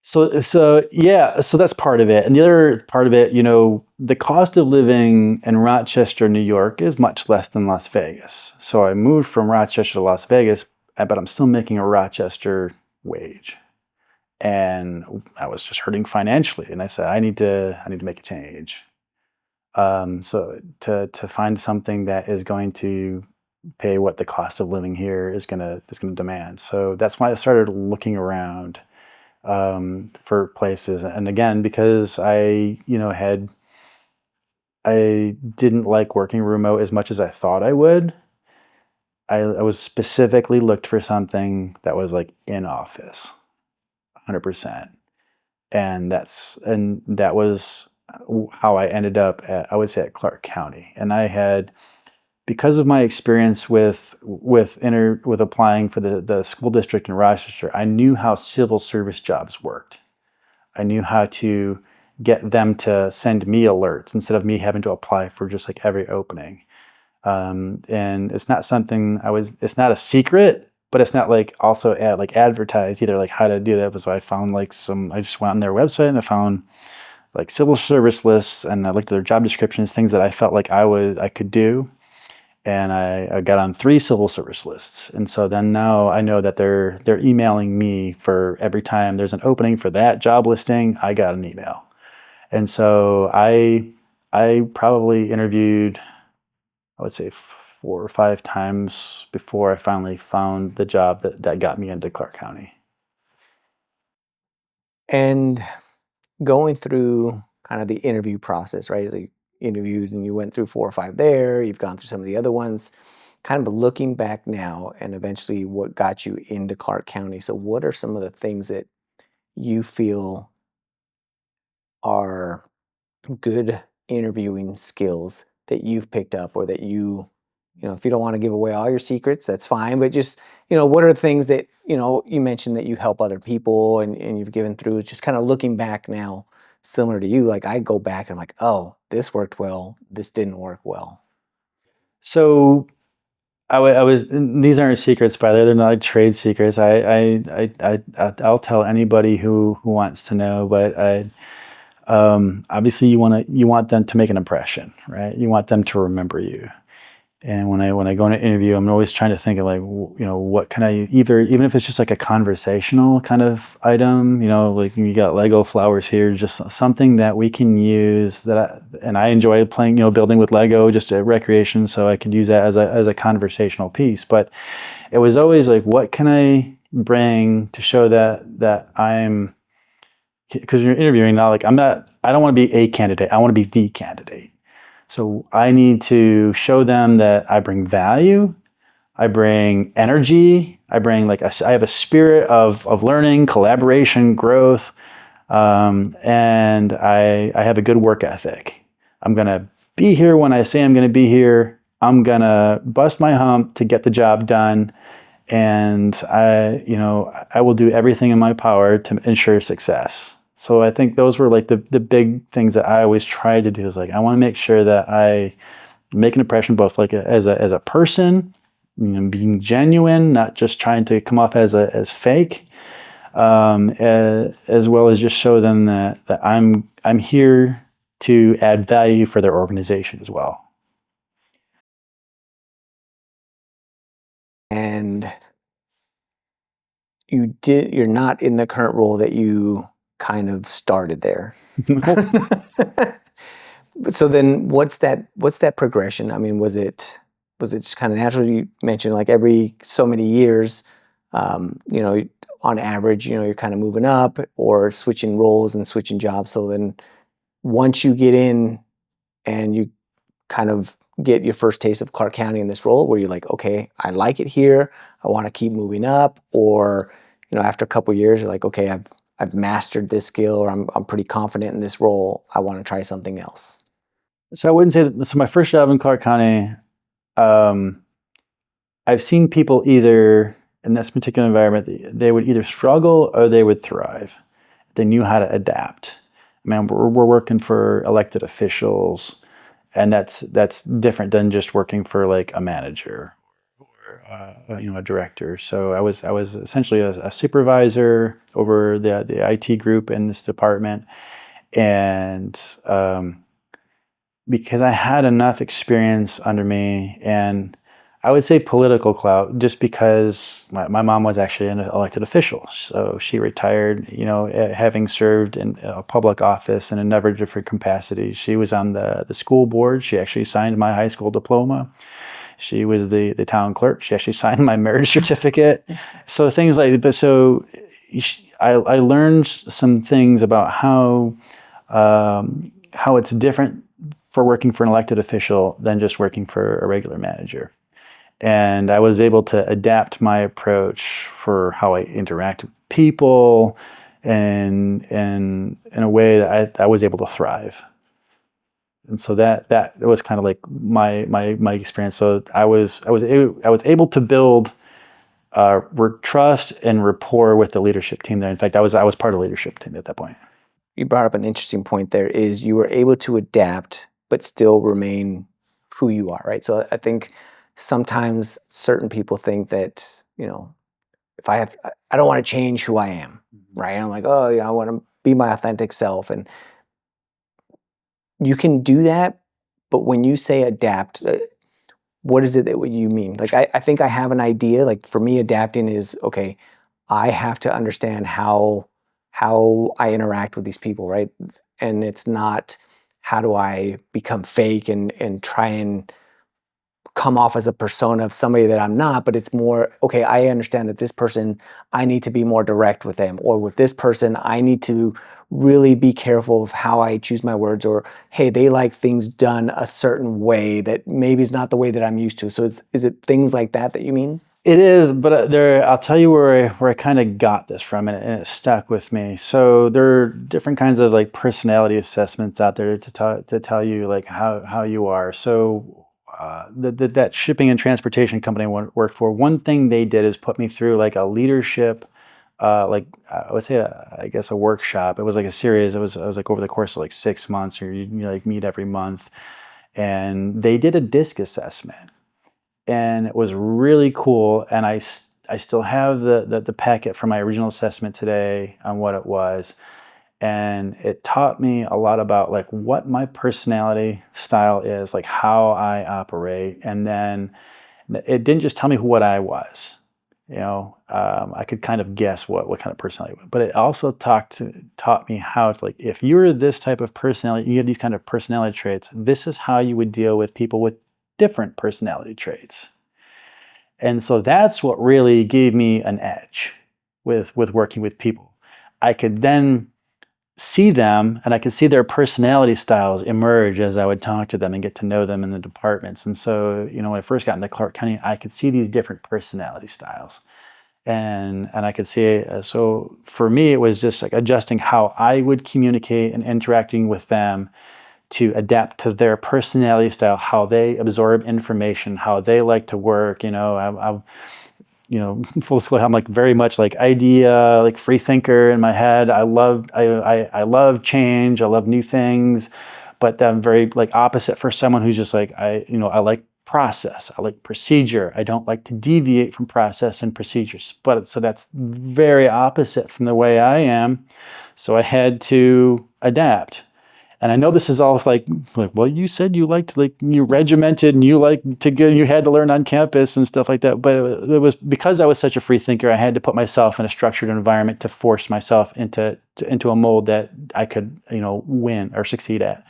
So yeah, so that's part of it. And the other part of it, the cost of living in Rochester, New York is much less than Las Vegas. So I moved from Rochester to Las Vegas, but I'm still making a Rochester wage. And I was just hurting financially. And I said, I need to make a change. So to find something that is going to pay what the cost of living here is gonna demand. So that's why I started looking around for places. And again, because I didn't like working remote as much as I thought I would. I was specifically looked for something that was like in office, 100%. And that was how I ended up at, I would say, at Clark County. And I had, because of my experience with applying for the school district in Rochester, I knew how civil service jobs worked. I knew how to get them to send me alerts instead of me having to apply for just like every opening. And it's not something it's not a secret, but it's not like also advertised either, like how to do that. So I found I just went on their website and I found like civil service lists, and I looked at their job descriptions, things that I felt like I could do. And I got on 3 civil service lists. And so then now I know that they're emailing me for every time there's an opening for that job listing, I got an email. And so I probably interviewed, I would say 4 or 5 times before I finally found the job that got me into Clark County. And going through kind of the interview process, right? Like interviewed and you went through 4 or 5 there, you've gone through some of the other ones, kind of looking back now and eventually what got you into Clark County. So what are some of the things that you feel are good interviewing skills that you've picked up, or that if you don't want to give away all your secrets, that's fine, but just, what are things that, you mentioned that you help other people and you've given through, just kind of looking back now, similar to you, like I go back and I'm like, oh, this worked well, this didn't work well. So I was. These aren't secrets, by the way. They're not like trade secrets. I'll tell anybody who wants to know. But obviously, you want them to make an impression, right? You want them to remember you. And when I go in an interview, I'm always trying to think of like, what can I even if it's just like a conversational kind of item, like you got Lego flowers here, just something that we can use and I enjoy playing, building with Lego just a recreation, so I could use that as a conversational piece. But it was always like, what can I bring to show that I'm, because you're interviewing now, like I don't want to be a candidate, I want to be the candidate. So I need to show them that I bring value, I bring energy, I have a spirit of learning, collaboration, growth, and I have a good work ethic. I'm gonna be here when I say I'm gonna be here. I'm gonna bust my hump to get the job done, and I will do everything in my power to ensure success. So I think those were like the big things that I always tried to do, is like, I want to make sure that I make an impression both like as a person, being genuine, not just trying to come off as fake, as well as just show them that I'm here to add value for their organization as well. And you're not in the current role that you kind of started there. So then what's that progression? I mean, was it just kind of natural? You mentioned like every so many years, on average, you're kind of moving up or switching roles and switching jobs. So then once you get in and you kind of get your first taste of Clark County in this role, where you're like, okay, I like it here, I want to keep moving up, or after a couple of years, you're like, okay, I've mastered this skill, or I'm pretty confident in this role. I want to try something else. So I wouldn't say that. So my first job in Clark County, um, I've seen people either in this particular environment, they would either struggle or they would thrive. They knew how to adapt. I mean, we're working for elected officials, and that's different than just working for like a manager or a director. So I was essentially a supervisor over the IT group in this department, and because I had enough experience under me, and I would say political clout, just because my mom was actually an elected official. So she retired, having served in a public office in a number of different capacities. She was on the school board. She actually signed my high school diploma. She was the town clerk. She actually signed my marriage certificate. So things like, but so I learned some things about how it's different for working for an elected official than just working for a regular manager. And I was able to adapt my approach for how I interact with people, and in a way that I was able to thrive. And so that was kind of like my experience. So I was able to build trust and rapport with the leadership team there. In fact, I was part of the leadership team at that point. You brought up an interesting point there, is you were able to adapt but still remain who you are, right? So I think sometimes certain people think that, if I don't want to change who I am, right? I'm like, oh, I want to be my authentic self. And you can do that, but when you say adapt, what is it that you mean? Like, I think I have an idea. Like, for me, adapting is, okay, I have to understand how I interact with these people, right? And it's not, how do I become fake and try and come off as a persona of somebody that I'm not, but it's more, okay, I understand that this person, I need to be more direct with them, or with this person, I need to really be careful of how I choose my words, or, hey, they like things done a certain way that maybe is not the way that I'm used to. So is it things like that you mean? It is, but I'll tell you where I kind of got this from, and it stuck with me. So there are different kinds of like personality assessments out there to tell you like how you are. So that shipping and transportation company I worked for, one thing they did is put me through like a leadership, like I would say, I guess a workshop. It was like a series. It was like over the course of like 6 months, or you like meet every month, and they did a DISC assessment, and it was really cool. And I still have the packet from my original assessment today on what it was. And it taught me a lot about like what my personality style is, like how I operate. And then it didn't just tell me what I was. I could kind of guess what kind of personality, but it also taught me how to, like, if you're this type of personality, you have these kind of personality traits, this is how you would deal with people with different personality traits. And so that's what really gave me an edge with working with people. I could then see them, and I could see their personality styles emerge as I would talk to them and get to know them in the departments. And so, when I first got into Clark County, I could see these different personality styles. And I could see, so for me, it was just like adjusting how I would communicate and interacting with them to adapt to their personality style, how they absorb information, how they like to work. Full disclosure, I'm like very much like idea, like free thinker in my head. I love change. I love new things, but I'm very like opposite for someone who's just like, I like process. I like procedure. I don't like to deviate from process and procedures. But so that's very opposite from the way I am. So I had to adapt. And I know this is all like, well, you said you liked, like, you regimented and you like to go, you had to learn on campus and stuff like that. But it was because I was such a free thinker, I had to put myself in a structured environment to force myself into a mold that I could, win or succeed at.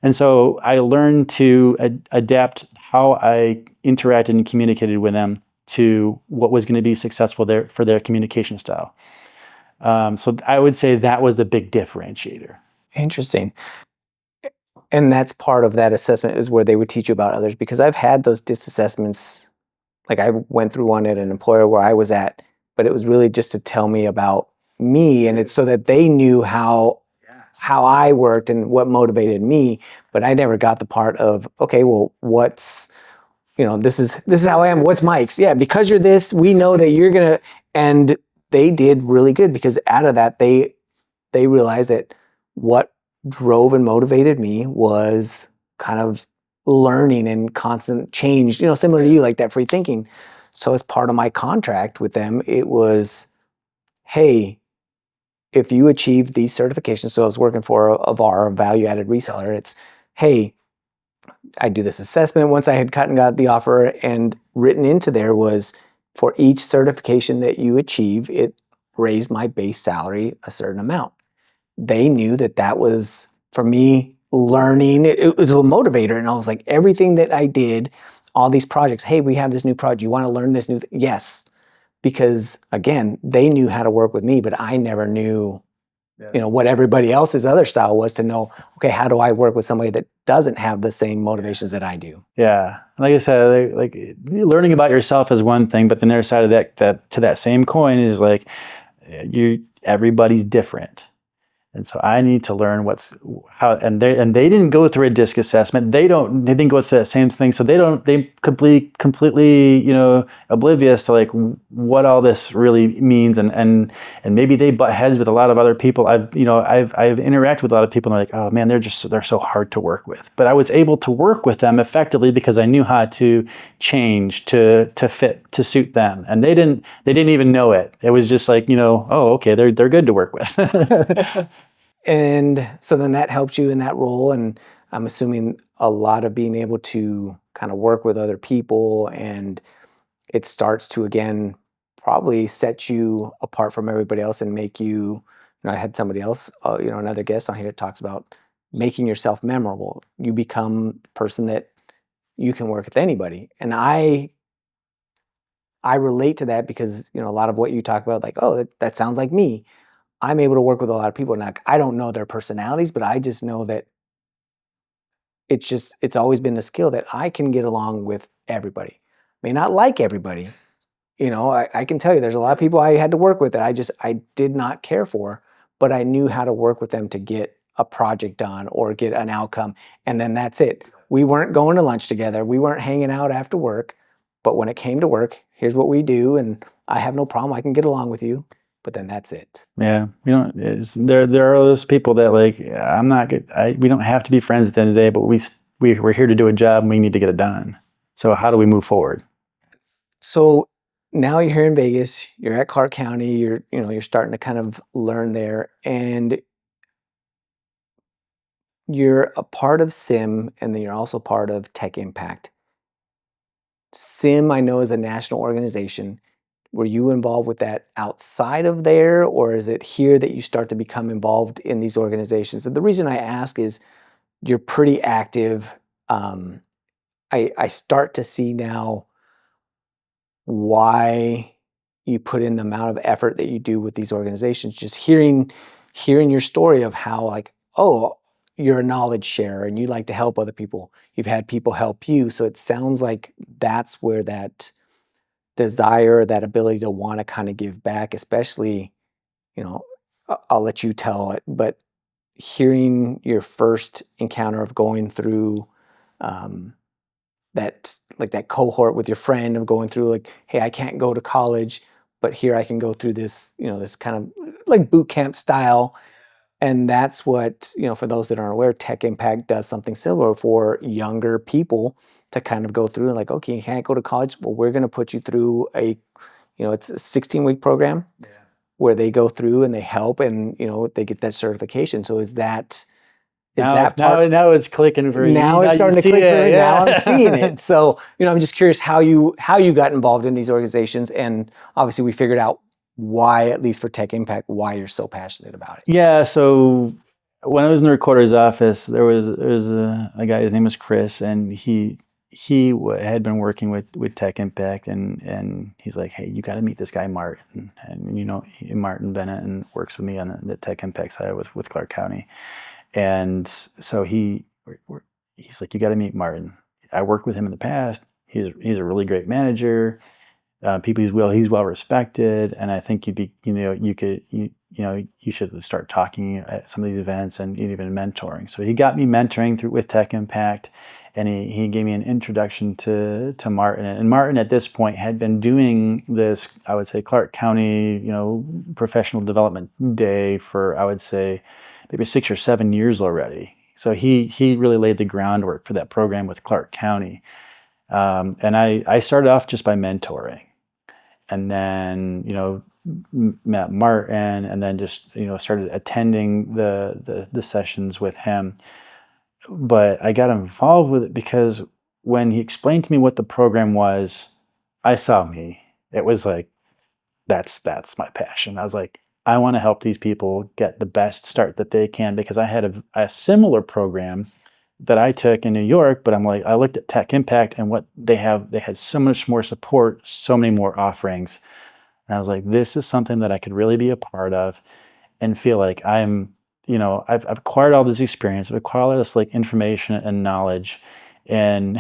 And so I learned to adapt how I interacted and communicated with them to what was going to be successful there for their communication style. So I would say that was the big differentiator. Interesting. And that's part of that assessment, is where they would teach you about others, because I've had those DISC assessments. Like, I went through one at an employer where I was at, but it was really just to tell me about me, and it's so that they knew how I worked and what motivated me. But I never got the part of, okay, well, what's, this is how I am. What's Mike's? Yeah, because you're this, we know that you're gonna. And they did really good, because out of that, they realized that what drove and motivated me was kind of learning and constant change, similar to you, like that free thinking. So as part of my contract with them, it was, hey, if you achieve these certifications, so I was working for a VAR, a value added reseller, it's, hey, I do this assessment once I had cut and got the offer, and written into there was, for each certification that you achieve, it raised my base salary a certain amount. They knew that that was, for me, learning. It was a motivator. And I was like, everything that I did, all these projects, hey, we have this new project. You want to learn this new thing? Yes. Because again, they knew how to work with me, but I never knew, what everybody else's other style was, to know, okay, how do I work with somebody that doesn't have the same motivations that I do? Yeah. Like I said, like learning about yourself is one thing, but the other side of that to that same coin is like, everybody's different. And so I need to learn and they didn't go through a DISC assessment. They didn't go through that same thing. So they completely, oblivious to like what all this really means. And maybe they butt heads with a lot of other people. I've interacted with a lot of people and they're like, oh man, they're so hard to work with. But I was able to work with them effectively because I knew how to change to fit, to suit them. And they didn't even know it. It was just like, oh, okay, they're good to work with. And so then that helps you in that role. And I'm assuming a lot of being able to kind of work with other people, and it starts to, again, probably set you apart from everybody else and make you, I had somebody else, another guest on here that talks about making yourself memorable. You become a person that you can work with anybody. And I relate to that, because, a lot of what you talk about, like, oh, that sounds like me. I'm able to work with a lot of people. Now, I don't know their personalities, but I just know that it's always been a skill that I can get along with everybody. May not like everybody. I can tell you there's a lot of people I had to work with that I did not care for, but I knew how to work with them to get a project done or get an outcome. And then that's it. We weren't going to lunch together. We weren't hanging out after work. But when it came to work, here's what we do. And I have no problem. I can get along with you. But then that's it. Yeah, there are those people that like, I'm not good. We don't have to be friends at the end of the day, but we're here to do a job and we need to get it done. So how do we move forward? So now you're here in Vegas, you're at Clark County, you're starting to kind of learn there, and you're a part of SIM, and then you're also part of Tech Impact. SIM, I know, is a national organization. Were you involved with that outside of there, or is it here that you start to become involved in these organizations? And the reason I ask is you're pretty active. I start to see now why you put in the amount of effort that you do with these organizations. Just hearing your story of how, like, oh, you're a knowledge sharer and you like to help other people. You've had people help you. So it sounds like that's where that desire, that ability to want to kind of give back, especially, I'll let you tell it, but hearing your first encounter of going through that cohort with your friend, of going through, like, hey, I can't go to college, but here I can go through this, this kind of like boot camp style. And that's what, for those that aren't aware, Tech Impact does something similar for younger people to kind of go through and, like, okay, you can't go to college. Well, we're going to put you through it's a 16-week program where they go through and they help, and, they get that certification. So is that part? Now it's clicking for you. Now it's starting to click for me. Now I'm seeing it. So, I'm just curious how you got involved in these organizations. And obviously we figured out why, at least for Tech Impact, why you're so passionate about it. Yeah. So when I was in the recorder's office, there was a guy, his name was Chris, and he had been working with Tech Impact, and he's like, hey, you got to meet this guy Martin, and Martin Bennett, and works with me on the Tech Impact side with Clark County. And so he's like, you got to meet Martin. I worked with him in the past. He's a really great manager. people he's well respected, and I think you should start talking at some of these events and even mentoring. So he got me mentoring with Tech Impact, and he gave me an introduction to Martin. And Martin at this point had been doing this, I would say, Clark County, professional development day for, I would say, maybe 6 or 7 years already. So he really laid the groundwork for that program with Clark County. And I started off just by mentoring, and then met Martin, and then just started attending the sessions with him. But I got involved with it because when he explained to me what the program was, I saw me. It was like, that's my passion. I was like, I want to help these people get the best start that they can, because I had a similar program that I took in New York, but I'm like, I looked at Tech Impact and what they had so much more support, so many more offerings. And I was like, this is something that I could really be a part of and feel like I've acquired all this experience, I've acquired all this like information and knowledge, and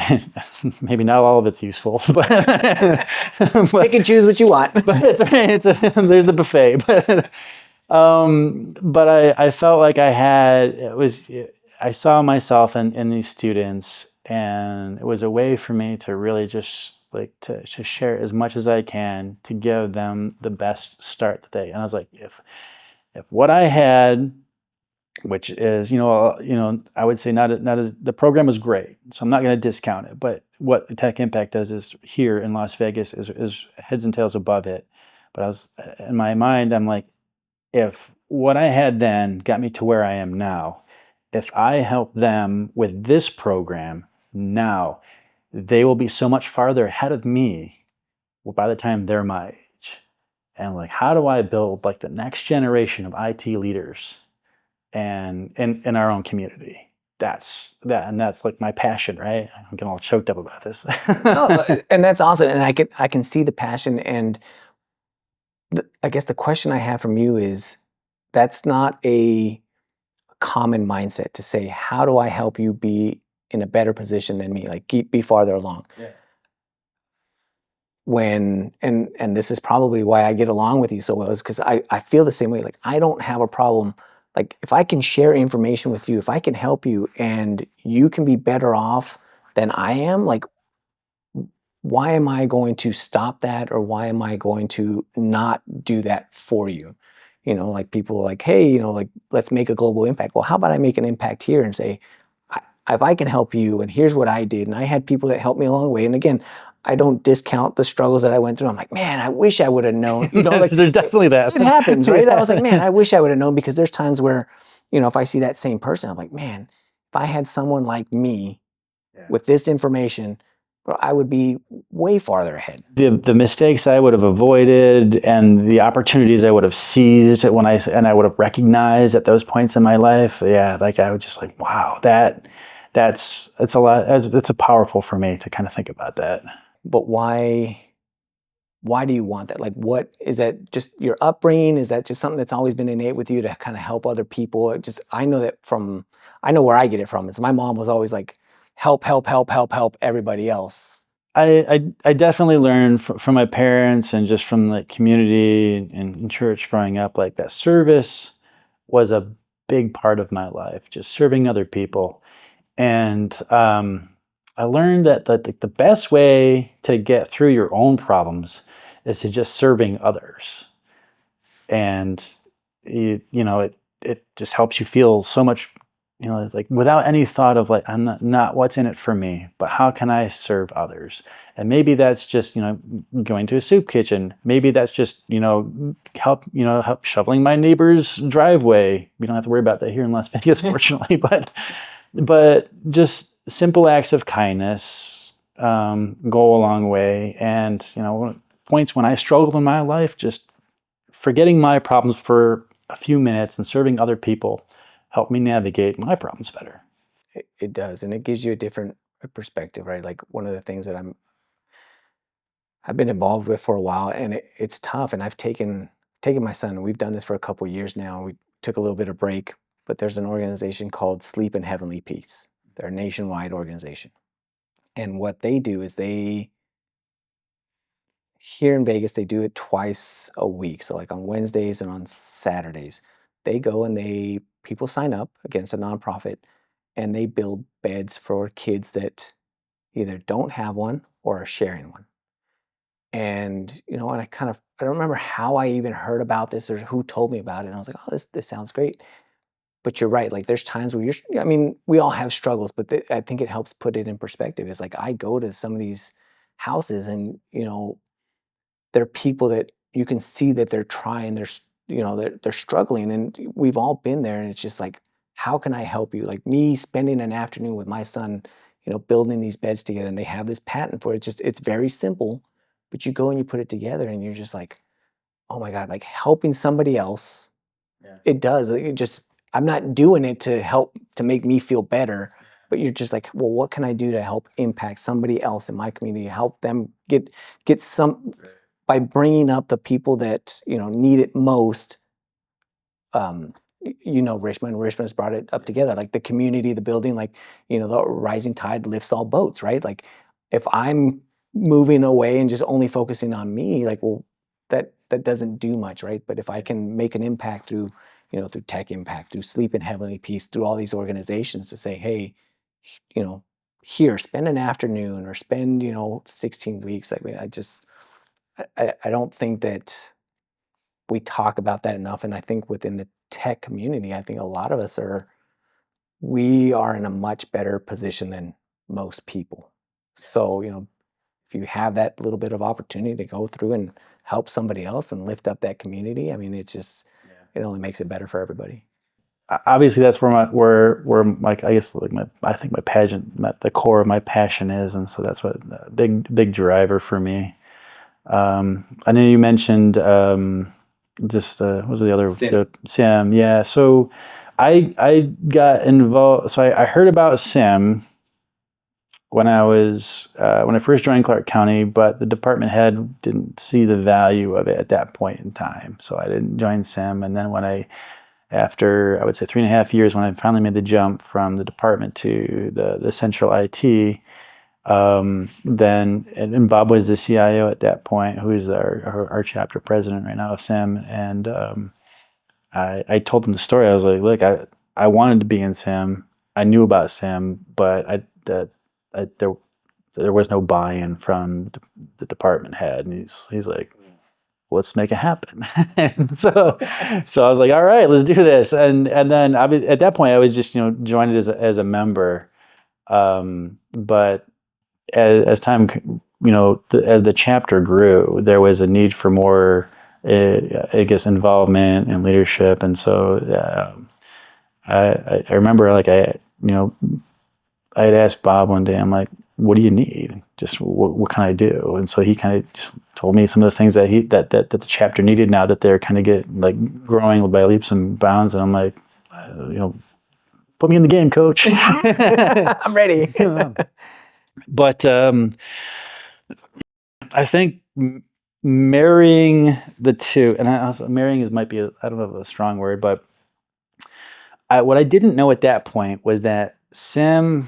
maybe not all of it's useful, but Pick and choose what you want. But it's right. There's the buffet, but I felt like I saw myself in these students, and it was a way for me to really just like to share as much as I can to give them the best start that and I was like, if what I had, which is I would say not as, the program was great, so I'm not going to discount it, but what Tech Impact does is here in Las Vegas is heads and tails above it. But I was in my mind, I'm like, if what I had then got me to where I am now, if I help them with this program now, they will be so much farther ahead of me by the time they're my age. And like, how do I build like the next generation of IT leaders and in our own community? That's like my passion, right? I'm getting all choked up about this. No, and that's awesome. And I can see the passion. And I guess the question I have from you is, that's not a common mindset to say, how do I help you be in a better position than me? Like be farther along. Yeah. And this is probably why I get along with you so well, is because I feel the same way. Like, I don't have a problem. Like, if I can share information with you, if I can help you and you can be better off than I am, like, why am I going to stop that, or why am I going to not do that for you? Like, people are like, hey, like, let's make a global impact. Well, how about I make an impact here and say, if I can help you, and here's what I did, and I had people that helped me along the way. And again, I don't discount the struggles that I went through. I'm like, man, I wish I would have known. Like, there's definitely that. It happens, right? I was like, man, I wish I would have known, because there's times where, if I see that same person, I'm like, man, if I had someone like me with this information, bro, I would be way farther ahead. The mistakes I would have avoided and the opportunities I would have seized I would have recognized at those points in my life. Yeah, like I was just like, wow, it's a lot. It's a powerful for me to kind of think about that. But why do you want that? Like, what is that? Just your upbringing? Is that just something that's always been innate with you to kind of help other people? I know where I get it from. It's my mom was always like, help everybody else. I definitely learned from my parents and just from the community and church growing up, like that service was a big part of my life, just serving other people. And I learned that the best way to get through your own problems is to just serving others. And it just helps you feel so much, like without any thought of like, I'm not what's in it for me, but how can I serve others? And maybe that's just, going to a soup kitchen. Maybe that's just, help shoveling my neighbor's driveway. We don't have to worry about that here in Las Vegas, fortunately, but just simple acts of kindness go a long way. And, points when I struggled in my life, just forgetting my problems for a few minutes and serving other people helped me navigate my problems better. It does, and it gives you a different perspective, right? Like, one of the things that I've been involved with for a while, and it's tough. And I've taken my son, and we've done this for a couple of years now. We took a little bit of break, but there's an organization called Sleep in Heavenly Peace. They're a nationwide organization, and what they do is here in Vegas, they do it twice a week. So like on Wednesdays and on Saturdays, they go and people sign up against a nonprofit and they build beds for kids that either don't have one or are sharing one. And and I don't remember how I even heard about this or who told me about it. And I was like, oh, this sounds great. But you're right. Like there's times where I mean, we all have struggles, but I think it helps put it in perspective. It's like I go to some of these houses and, there are people that you can see that they're trying, they're struggling, and we've all been there. And it's just like, how can I help you? Like me spending an afternoon with my son, building these beds together, and they have this patent for it. It's very simple, but you go and you put it together, and you're just like, oh my God, like helping somebody else. Yeah. It does. It just I'm not doing it to help to make me feel better. But you're just like, well, what can I do to help impact somebody else in my community? Help them get some by bringing up the people that need it most. Richmond's brought it up together, like the community, the building, like the rising tide lifts all boats, right? Like if I'm moving away and just only focusing on me, like, well, that doesn't do much, right? But if I can make an impact through through Tech Impact, through Sleep in Heavenly Peace, through all these organizations to say, hey, you know here, spend an afternoon or spend 16 weeks. Like I don't think that we talk about that enough. And I think within the tech community, I think a lot of us we are in a much better position than most people. So, if you have that little bit of opportunity to go through and help somebody else and lift up that community, I mean, it only makes it better for everybody. Obviously that's where like I guess like I think my passion, the core of my passion is, and so that's what big driver for me. I know you mentioned just what was the other Sim, yeah. So I got involved. So I heard about Sim when I first joined Clark County, but the department head didn't see the value of it at that point in time. So I didn't join Sim, and then after I would say 3.5 years, when I finally made the jump from the department to the central IT, then and Bob was the CIO at that point, who is our chapter president right now of SIM, and I told him the story. I was like, look, I wanted to be in SIM. I knew about SIM, but there was no buy-in from the department head, and he's like, let's make it happen. And so I was like, all right, let's do this. And then at that point I was just, joined as a member. But as time, as the chapter grew, there was a need for more, I guess, involvement and leadership. And so I remember like I had asked Bob one day, I'm like, what do you need? Just what can I do? And so he kind of just told me some of the things that the chapter needed now that they're kind of growing by leaps and bounds. And I'm like, put me in the game, coach. I'm ready. But I think marrying the two, and marrying might be I don't know, a strong word, but what I didn't know at that point was that Sim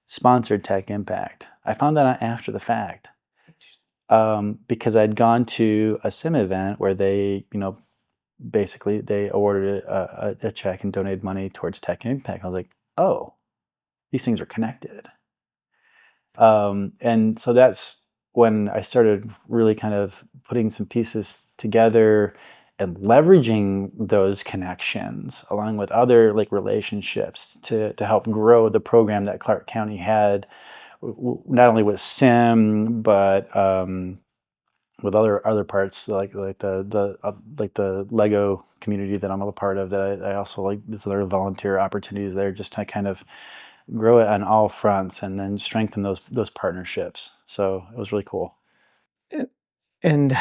sponsored Tech Impact. I found that out after the fact, because I'd gone to a Sim event where they, basically they awarded a check and donated money towards Tech Impact. I was like, oh, these things are connected. And so that's when I started really kind of putting some pieces together and leveraging those connections along with other relationships to help grow the program that Clark County had, not only with SIM but with other parts like the Lego community that I'm a part of. That I also like. There's other volunteer opportunities there, just to kind of grow it on all fronts and then strengthen those partnerships. So it was really cool. And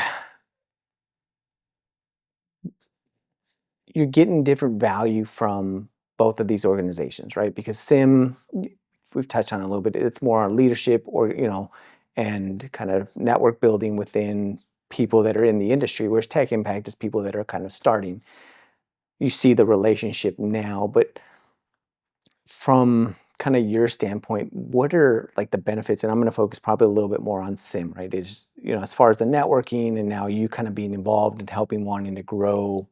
you're getting different value from both of these organizations, right? Because SIM, we've touched on it a little bit, it's more on leadership and kind of network building within people that are in the industry, whereas Tech Impact is people that are kind of starting. You see the relationship now, but from kind of your standpoint, what are like the benefits? And I'm going to focus probably a little bit more on SIM, right? Is, as far as the networking and now you kind of being involved and helping wanting to grow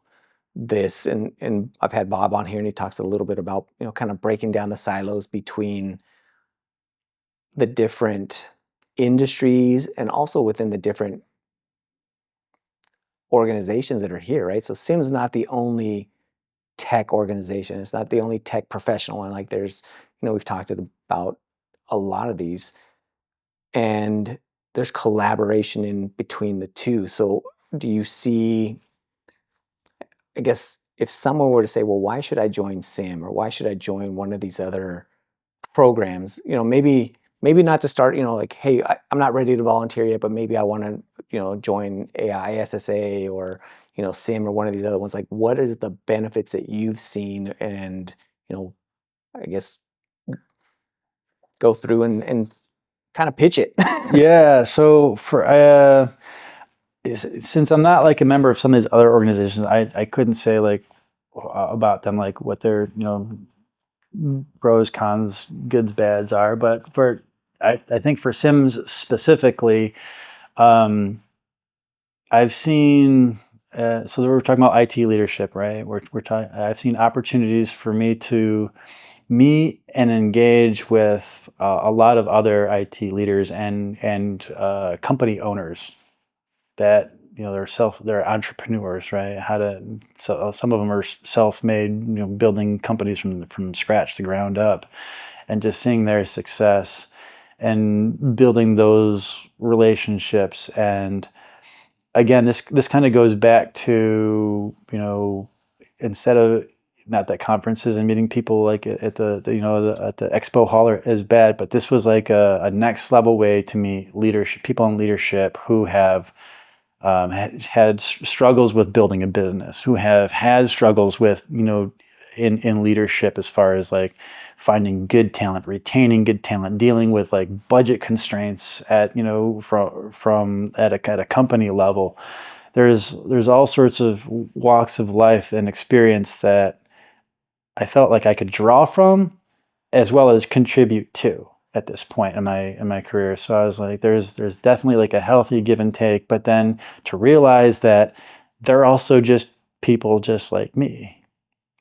this. And I've had Bob on here and he talks a little bit about, kind of breaking down the silos between the different industries and also within the different organizations that are here, right? So SIM's not the only tech organization. It's not the only tech professional. And like there's, we've talked about a lot of these and there's collaboration in between the two. So do you see, I guess, if someone were to say, well, why should I join SIM or why should I join one of these other programs, maybe not to start, like, hey, I'm not ready to volunteer yet, but maybe I want to, join AI, SSA or, SIM or one of these other ones. Like, what are the benefits that you've seen and, I guess go through and kind of pitch it? Yeah. So since I'm not like a member of some of these other organizations, I couldn't say like about them, like what their, pros, cons, goods, bads are. But I think for Sims specifically, I've seen, so we're talking about IT leadership, right? I've seen opportunities for me to meet and engage with a lot of other IT leaders and company owners that they're entrepreneurs, right? So some of them are self-made, building companies from scratch, the ground up, and just seeing their success and building those relationships. And again, this kind of goes back to, instead of, not that conferences and meeting people like at the at the expo hall is bad, but this was like a next level way to meet people in leadership who have had struggles with building a business, who have had struggles with, in leadership as far as like finding good talent, retaining good talent, dealing with like budget constraints at, from at a company level. There's all sorts of walks of life and experience that I felt like I could draw from as well as contribute to at this point in my career. So I was like, there's definitely like a healthy give and take, but then to realize that they're also just people just like me.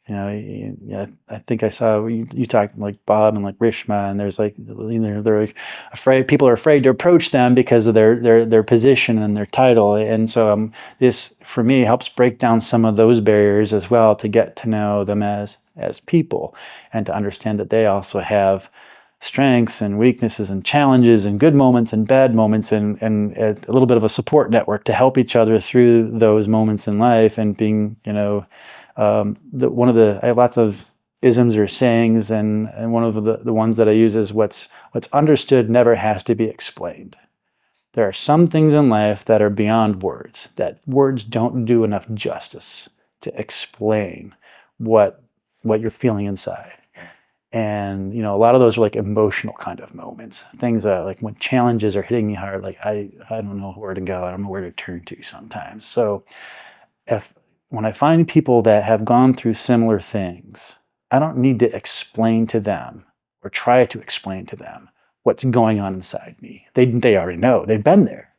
Yeah, I think I saw you talked like Bob and like Rishma, and there's like, they're like afraid. People are afraid to approach them because of their position and their title, and so this for me helps break down some of those barriers as well to get to know them as people and to understand that they also have strengths and weaknesses and challenges and good moments and bad moments and a little bit of a support network to help each other through those moments in life and being I have lots of isms or sayings, and one of the ones that I use is what's understood never has to be explained. There are some things in life that are beyond words, that words don't do enough justice to explain what you're feeling inside. And a lot of those are like emotional kind of moments, things that like when challenges are hitting me hard, like I don't know where to go, I don't know where to turn to sometimes. So when I find people that have gone through similar things, I don't need to explain to them or try to explain to them what's going on inside me. They already know. They've been there.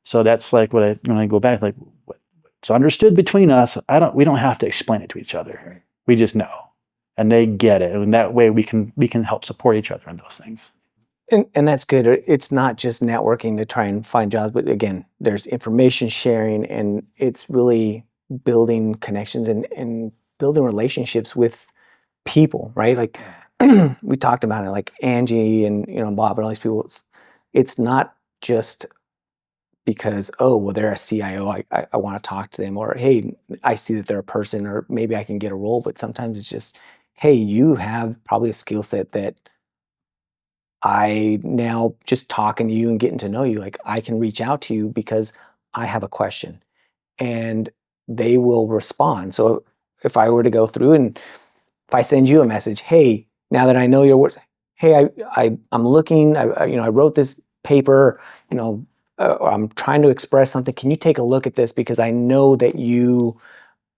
So that's like when I go back, like what's understood between us. We don't have to explain it to each other. We just know, and they get it, and that way we can help support each other in those things. And that's good. It's not just networking to try and find jobs, but again, there's information sharing and it's really building connections and building relationships with people, right? Like we talked about it, like Angie and Bob and all these people. It's not just because, oh, well, they're a CIO, I want to talk to them, or hey, I see that they're a person, or maybe I can get a role. But sometimes it's just, hey, you have probably a skill set that I now just talking to you and getting to know you, like I can reach out to you because I have a question and they will respond. So if I were to go through and if I send you a message, hey, now that I know your words, hey, I'm looking, I wrote this paper, I'm trying to express something. Can you take a look at this? Because I know that you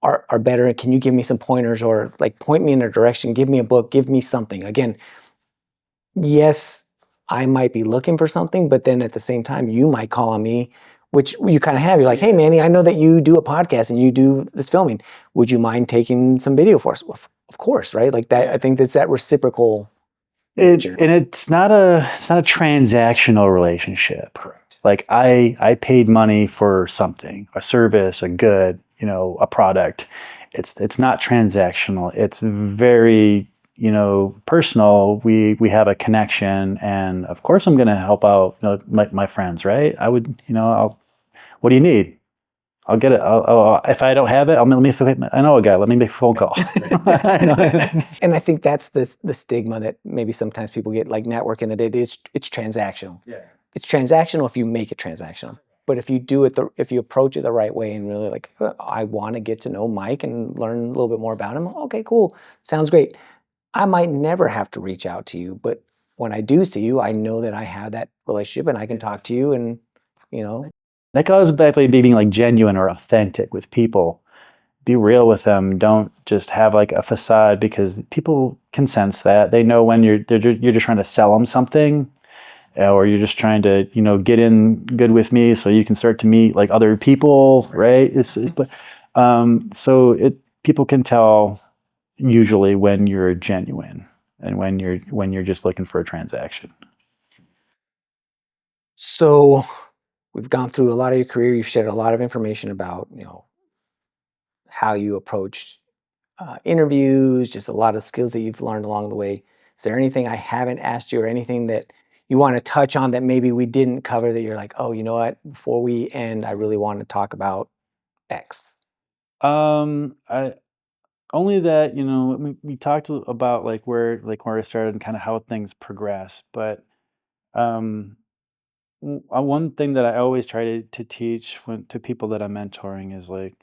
are better. Can you give me some pointers or like point me in a direction, give me a book, give me something. Again, yes, I might be looking for something, but then at the same time, you might call on me, which you kind of have. You're like, hey, Manny, I know that you do a podcast and you do this filming. Would you mind taking some video for us? Well, of course, right? Like that. I think that's that reciprocal nature. And it's not a transactional relationship. Correct. Like I paid money for something, a service, a good, a product. It's not transactional. It's very, personal. We have a connection, and of course I'm going to help out, my friends, right? I would, I'll. What do you need? I'll get it. If I don't have it, I know a guy. Let me make a phone call. And I think that's the stigma that maybe sometimes people get, like networking, that it's transactional. Yeah. It's transactional if you make it transactional. But if you do it, if you approach it the right way and really like, I want to get to know Mike and learn a little bit more about him. Okay, cool. Sounds great. I might never have to reach out to you, but when I do see you, I know that I have that relationship and I can talk to you and, you know. That goes back to being like genuine or authentic with people. Be real with them. Don't just have like a facade, because people can sense that. They know when you're just trying to sell them something, or you're just trying to get in good with me so you can start to meet like other people, right? So people can tell usually when you're genuine and when you're just looking for a transaction. So we've gone through a lot of your career. You've shared a lot of information about, how you approach interviews, just a lot of skills that you've learned along the way. Is there anything I haven't asked you, or anything that you want to touch on that maybe we didn't cover, that you're like, oh, you know what, before we end, I really want to talk about X? I only that we talked about like where I started and kind of how things progress, but um, one thing that I always try to teach to people that I'm mentoring is like,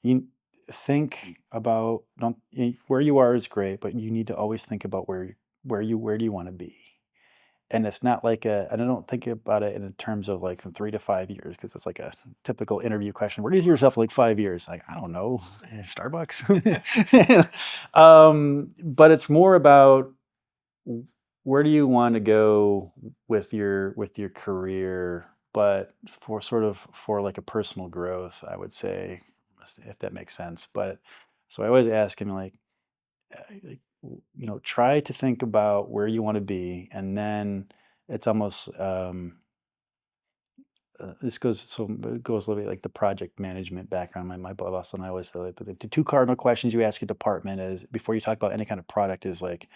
you think about, don't where you are is great, but you need to always think about where do you want to be. And it's not like and I don't think about it in terms of like from 3 to 5 years, because it's like a typical interview question. Where do you see yourself in like 5 years? Like, I don't know, Starbucks. But it's more about where do you want to go with your career, but for like a personal growth, I would say, if that makes sense. But so I always ask him like, try to think about where you want to be, and then it's almost it goes a little bit like the project management background. My boss and I always say like, the two cardinal questions you ask your department is before you talk about any kind of product is like,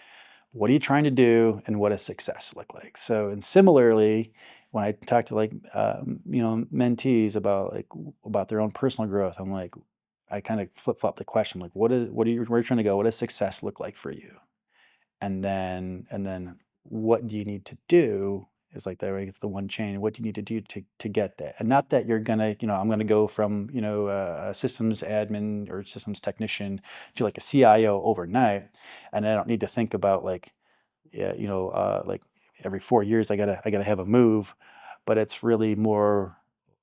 what are you trying to do, and what does success look like? So, and similarly, when I talk to like mentees about about their own personal growth, I'm like, I kind of flip flop the question, like, what are you where are you trying to go? What does success look like for you? And then what do you need to do, is like the one chain. What do you need to do to get that? And not that you're gonna, I'm gonna go from a systems admin or systems technician to like a CIO overnight, and I don't need to think about like, yeah, like every 4 years I gotta have a move. But it's really more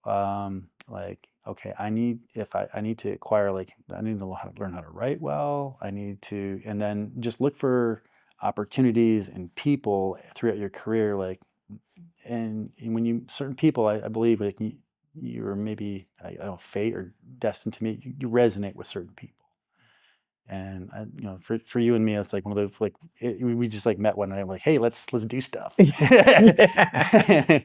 like, okay, I need to acquire, like, I need to learn how to write well. I need to, and then just look for opportunities and people throughout your career, like, and when you certain people, I believe like you're maybe, I don't know, fate or destined to meet, you resonate with certain people. And for you and me, it's like one of those like we just like met one night. I'm like, hey, let's do stuff. Yeah.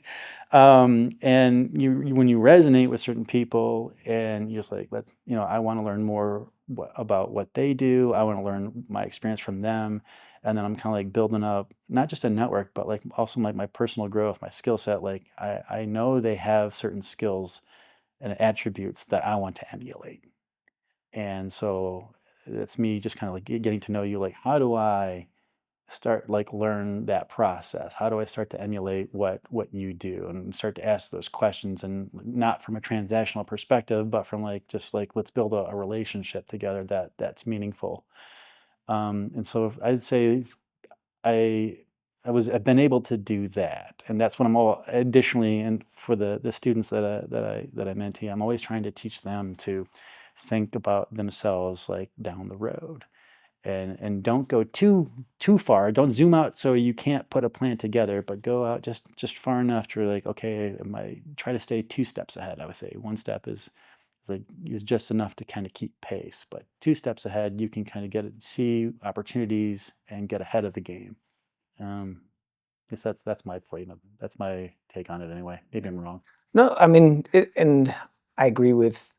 And when you resonate with certain people, and you're just like, I want to learn more about what they do. I want to learn my experience from them, and then I'm kind of like building up not just a network, but like also like my personal growth, my skill set. Like I know they have certain skills and attributes that I want to emulate. And so it's me just kind of like getting to know you. Like, how do I start like learn that process? How do I start to emulate what you do, and start to ask those questions, and not from a transactional perspective, but from like just like, let's build a relationship together that's meaningful. And so I'd say I I've been able to do that, and that's what I'm all additionally, and for the students that I mentee, I'm always trying to teach them to think about themselves like down the road, and don't go too far. Don't zoom out so you can't put a plan together, but go out just far enough to like, okay, try to stay 2 steps ahead. I would say 1 step is just enough to kind of keep pace, but 2 steps ahead, you can kind of see opportunities and get ahead of the game. I guess that's my point. That's my take on it anyway. Maybe I'm wrong. No, I mean, and I agree with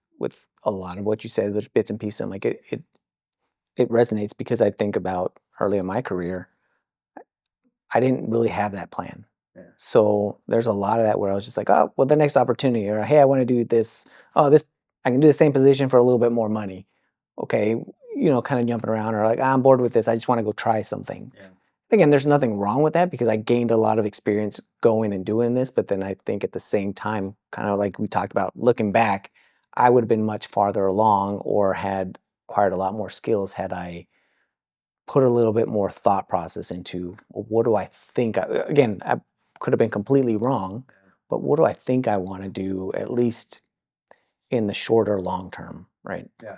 a lot of what you said. There's bits and pieces. I'm like it resonates because I think about early in my career, I didn't really have that plan. Yeah. So there's a lot of that where I was just like, oh, well, the next opportunity, or hey, I want to do this. Oh, this I can do the same position for a little bit more money. Okay, kind of jumping around, or like I'm bored with this. I just want to go try something. Yeah. Again, there's nothing wrong with that because I gained a lot of experience going and doing this. But then I think at the same time, kind of like we talked about, looking back, I would have been much farther along or had acquired a lot more skills had I put a little bit more thought process into, well, what do I think? Again, I could have been completely wrong, but what do I think I want to do, at least in the short or long term, right? Yeah.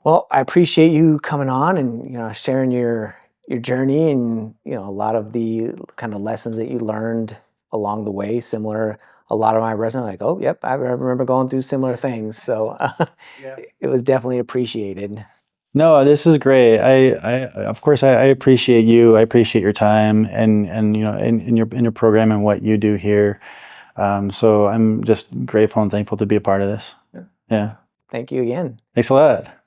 Well, I appreciate you coming on and sharing your journey and a lot of the kind of lessons that you learned along the way. Similar, a lot of my resume, like, oh, yep, I remember going through similar things. So Yeah. It was definitely appreciated. No, this is great. Of course, I appreciate you. I appreciate your time and in your program and what you do here. So I'm just grateful and thankful to be a part of this. Yeah. Thank you again. Thanks a lot.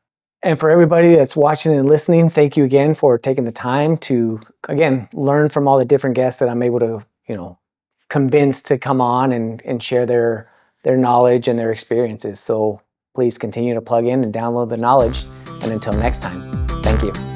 And for everybody that's watching and listening, thank you again for taking the time to, again, learn from all the different guests that I'm able to, convince to come on and share their knowledge and their experiences. So please continue to plug in and download the knowledge. And until next time, thank you.